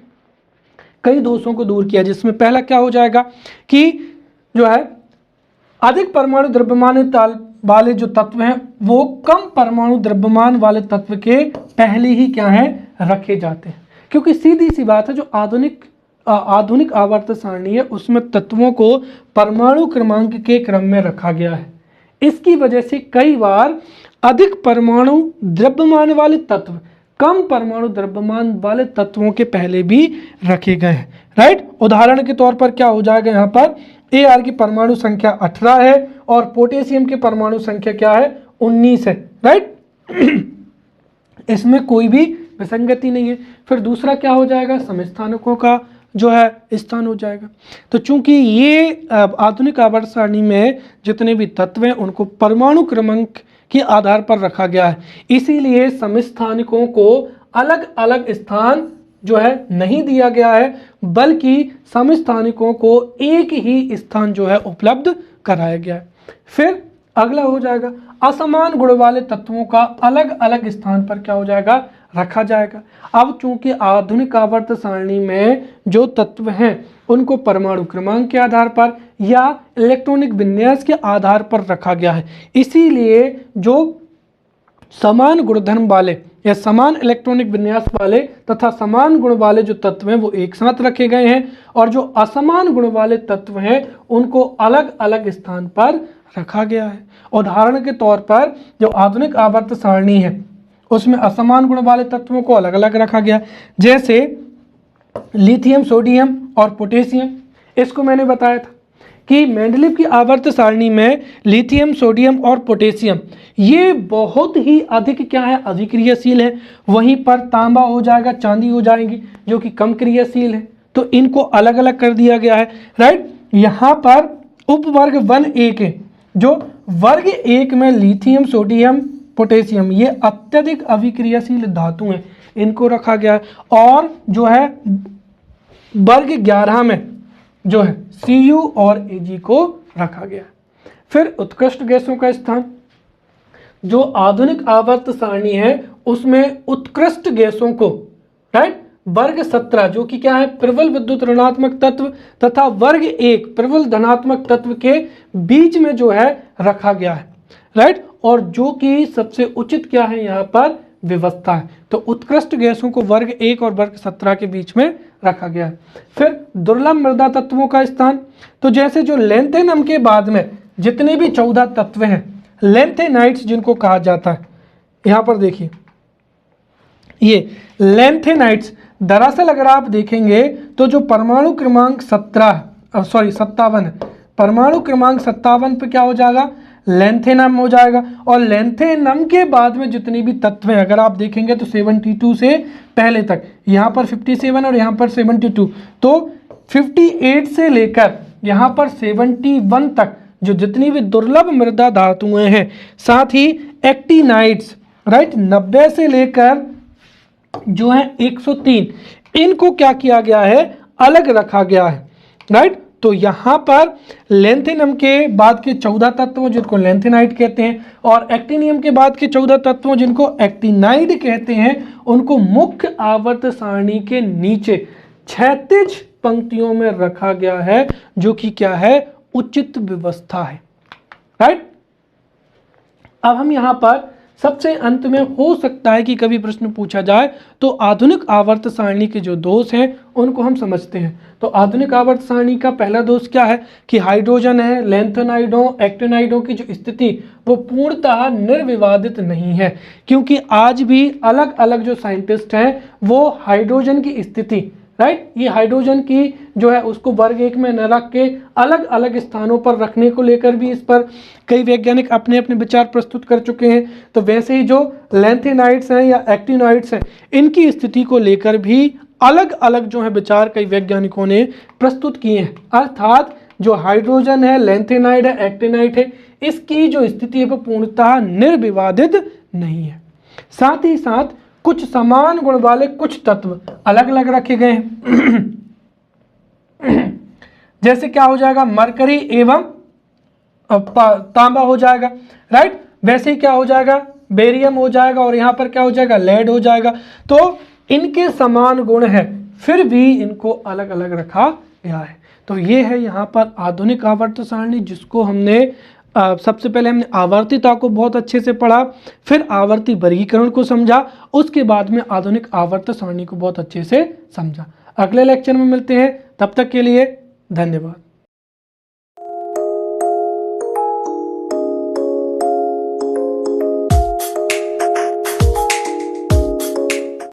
कई दोषों को दूर किया, जिसमें पहला क्या हो जाएगा कि जो है अधिक परमाणु द्रव्यमान वाले जो तत्व हैं वो कम परमाणु द्रव्यमान वाले तत्व के पहले ही क्या है, रखे जाते हैं। क्योंकि सीधी सी बात है, जो आधुनिक आवर्त सारणी है उसमें तत्वों को परमाणु क्रमांक के क्रम में रखा गया है। इसकी वजह से कई बार अधिक परमाणु द्रव्यमान वाले तत्व कम परमाणु द्रव्यमान वाले तत्वों के पहले भी रखे गए हैं, राइट। उदाहरण के तौर पर क्या हो जाएगा, यहाँ पर Ar की परमाणु संख्या 18 है और पोटेशियम की परमाणु संख्या क्या है, 19 है, राइट। इसमें कोई भी विसंगति नहीं है। फिर दूसरा क्या हो जाएगा, समस्थानिकों का जो है स्थान हो जाएगा। तो चूंकि ये आधुनिक आवर्त सारणी में जितने भी तत्व हैं उनको परमाणु क्रमांक के आधार पर रखा गया है, इसीलिए समस्थानिकों को अलग अलग स्थान जो है नहीं दिया गया है, बल्कि समस्थानिकों को एक ही स्थान जो है उपलब्ध कराया गया है। फिर अगला हो जाएगा असमान गुण वाले तत्वों का अलग अलग स्थान पर क्या हो जाएगा, रखा जाएगा। अब चूंकि आधुनिक आवर्त सारणी में जो तत्व हैं उनको परमाणु क्रमांक के आधार पर या इलेक्ट्रॉनिक विन्यास के आधार पर रखा गया है, इसीलिए जो समान गुणधर्म वाले या समान इलेक्ट्रॉनिक विन्यास वाले तथा समान गुण वाले जो तत्व हैं वो एक साथ रखे गए हैं, और जो असमान गुण वाले तत्व हैं उनको अलग अलग स्थान पर रखा गया है। उदाहरण के तौर पर जो आधुनिक आवर्त सारणी है उसमें असमान गुण वाले तत्वों को अलग अलग रखा गया, जैसे लिथियम, सोडियम और पोटेशियम। इसको मैंने बताया था कि मेंडलीव की आवर्त सारणी में लिथियम, सोडियम और पोटेशियम ये बहुत ही अधिक क्या है, अभिक्रियाशील है। वहीं पर तांबा हो जाएगा, चांदी हो जाएंगी जो कि कम क्रियाशील है, तो इनको अलग अलग कर दिया गया है, राइट। यहाँ पर उपवर्ग 1A के जो वर्ग 1 में लिथियम, सोडियम, पोटेशियम ये अत्यधिक अभिक्रियाशील धातु हैं, इनको रखा गया है। और जो है वर्ग 11 में जो है Cu और Ag को रखा गया। फिर उत्कृष्ट गैसों का स्थान, जो आधुनिक आवर्त सारणी है उसमें उत्कृष्ट गैसों को, राइट, वर्ग 17 जो कि क्या है, प्रबल विद्युत ऋणात्मक तत्व तथा वर्ग 1 प्रबल धनात्मक तत्व के बीच में जो है रखा गया है, राइट। और जो कि सबसे उचित क्या है यहाँ पर, व्यवस्था है। तो उत्कृष्ट गैसों को वर्ग 1 और वर्ग 17 के बीच में रखा गया है। फिर दुर्लभ मृदा तत्वों का स्थान, तो जैसे जो लेंथेनम के बाद में जितने भी 14 तत्व हैं, लेंथेनाइट्स जिनको कहा जाता है, यहाँ पर देखिए ये लेंथेनाइट्स, दरअसल अगर आप देखेंगे तो जो परमाणु क्रमांक 57 है, परमाणु क्रमांक 57 पे क्या हो जाएगा, लेंथेनम हो जाएगा। और लेंथेनम के बाद में जितने भी तत्व हैं अगर आप देखेंगे तो 72 से पहले तक, यहाँ पर 57 और यहाँ पर 72, तो 58 से लेकर यहाँ पर 71 तक जो जितनी भी दुर्लभ मृदा धातुएं हैं, साथ ही एक्टिनाइट्स, राइट, 90 से लेकर जो है 103, इनको क्या किया गया है, अलग रखा गया है, राइट। तो यहाँ पर लेंथेनम के बाद के 14 तत्वों जिनको लेंथेनाइट कहते हैं और एक्टिनियम के बाद के 14 तत्वों जिनको एक्टिनाइड कहते हैं, उनको मुख्य आवर्त सारणी के नीचे क्षैतिज पंक्तियों में रखा गया है, जो कि क्या है, उचित व्यवस्था है, राइट। अब हम यहाँ पर सबसे अंत में हो सकता है कि कभी प्रश्न पूछा जाए तो आधुनिक आवर्त सारणी के जो दोष हैं उनको हम समझते हैं। तो आधुनिक आवर्त सारणी का पहला दोष क्या है कि हाइड्रोजन है, लैंथेनाइडों, एक्टिनाइडों की जो स्थिति वो पूर्णतः निर्विवादित नहीं है, क्योंकि आज भी अलग अलग जो साइंटिस्ट हैं वो हाइड्रोजन की स्थिति, राइट, ये हाइड्रोजन की जो है उसको वर्ग एक में न रख के अलग अलग स्थानों पर रखने को लेकर भी इस पर कई वैज्ञानिक अपने अपने विचार प्रस्तुत कर चुके हैं। तो वैसे ही जो लैंथेनाइड्स हैं या एक्टिनॉइड्स हैं इनकी स्थिति को लेकर भी अलग अलग जो है विचार कई वैज्ञानिकों ने प्रस्तुत किए हैं। अर्थात जो हाइड्रोजन है, लैंथेनाइड है, एक्टिनाइड है, इसकी जो स्थिति है वो पूर्णतः निर्विवादित नहीं है। साथ ही साथ कुछ समान गुण वाले कुछ तत्व अलग अलग रखे गए हैं जैसे क्या हो जाएगा, मरकरी एवं तांबा हो जाएगा, राइट। वैसे ही क्या हो जाएगा, बेरियम हो जाएगा, और यहां पर क्या हो जाएगा, लेड हो जाएगा। तो इनके समान गुण है फिर भी इनको अलग अलग रखा गया है। तो ये है यहाँ पर आधुनिक आवर्त सारणी, जिसको हमने सबसे पहले हमने आवर्तिता को बहुत अच्छे से पढ़ा, फिर आवर्ती वर्गीकरण को समझा, उसके बाद में आधुनिक आवर्त सारणी को बहुत अच्छे से समझा। अगले लेक्चर में मिलते हैं, तब तक के लिए धन्यवाद।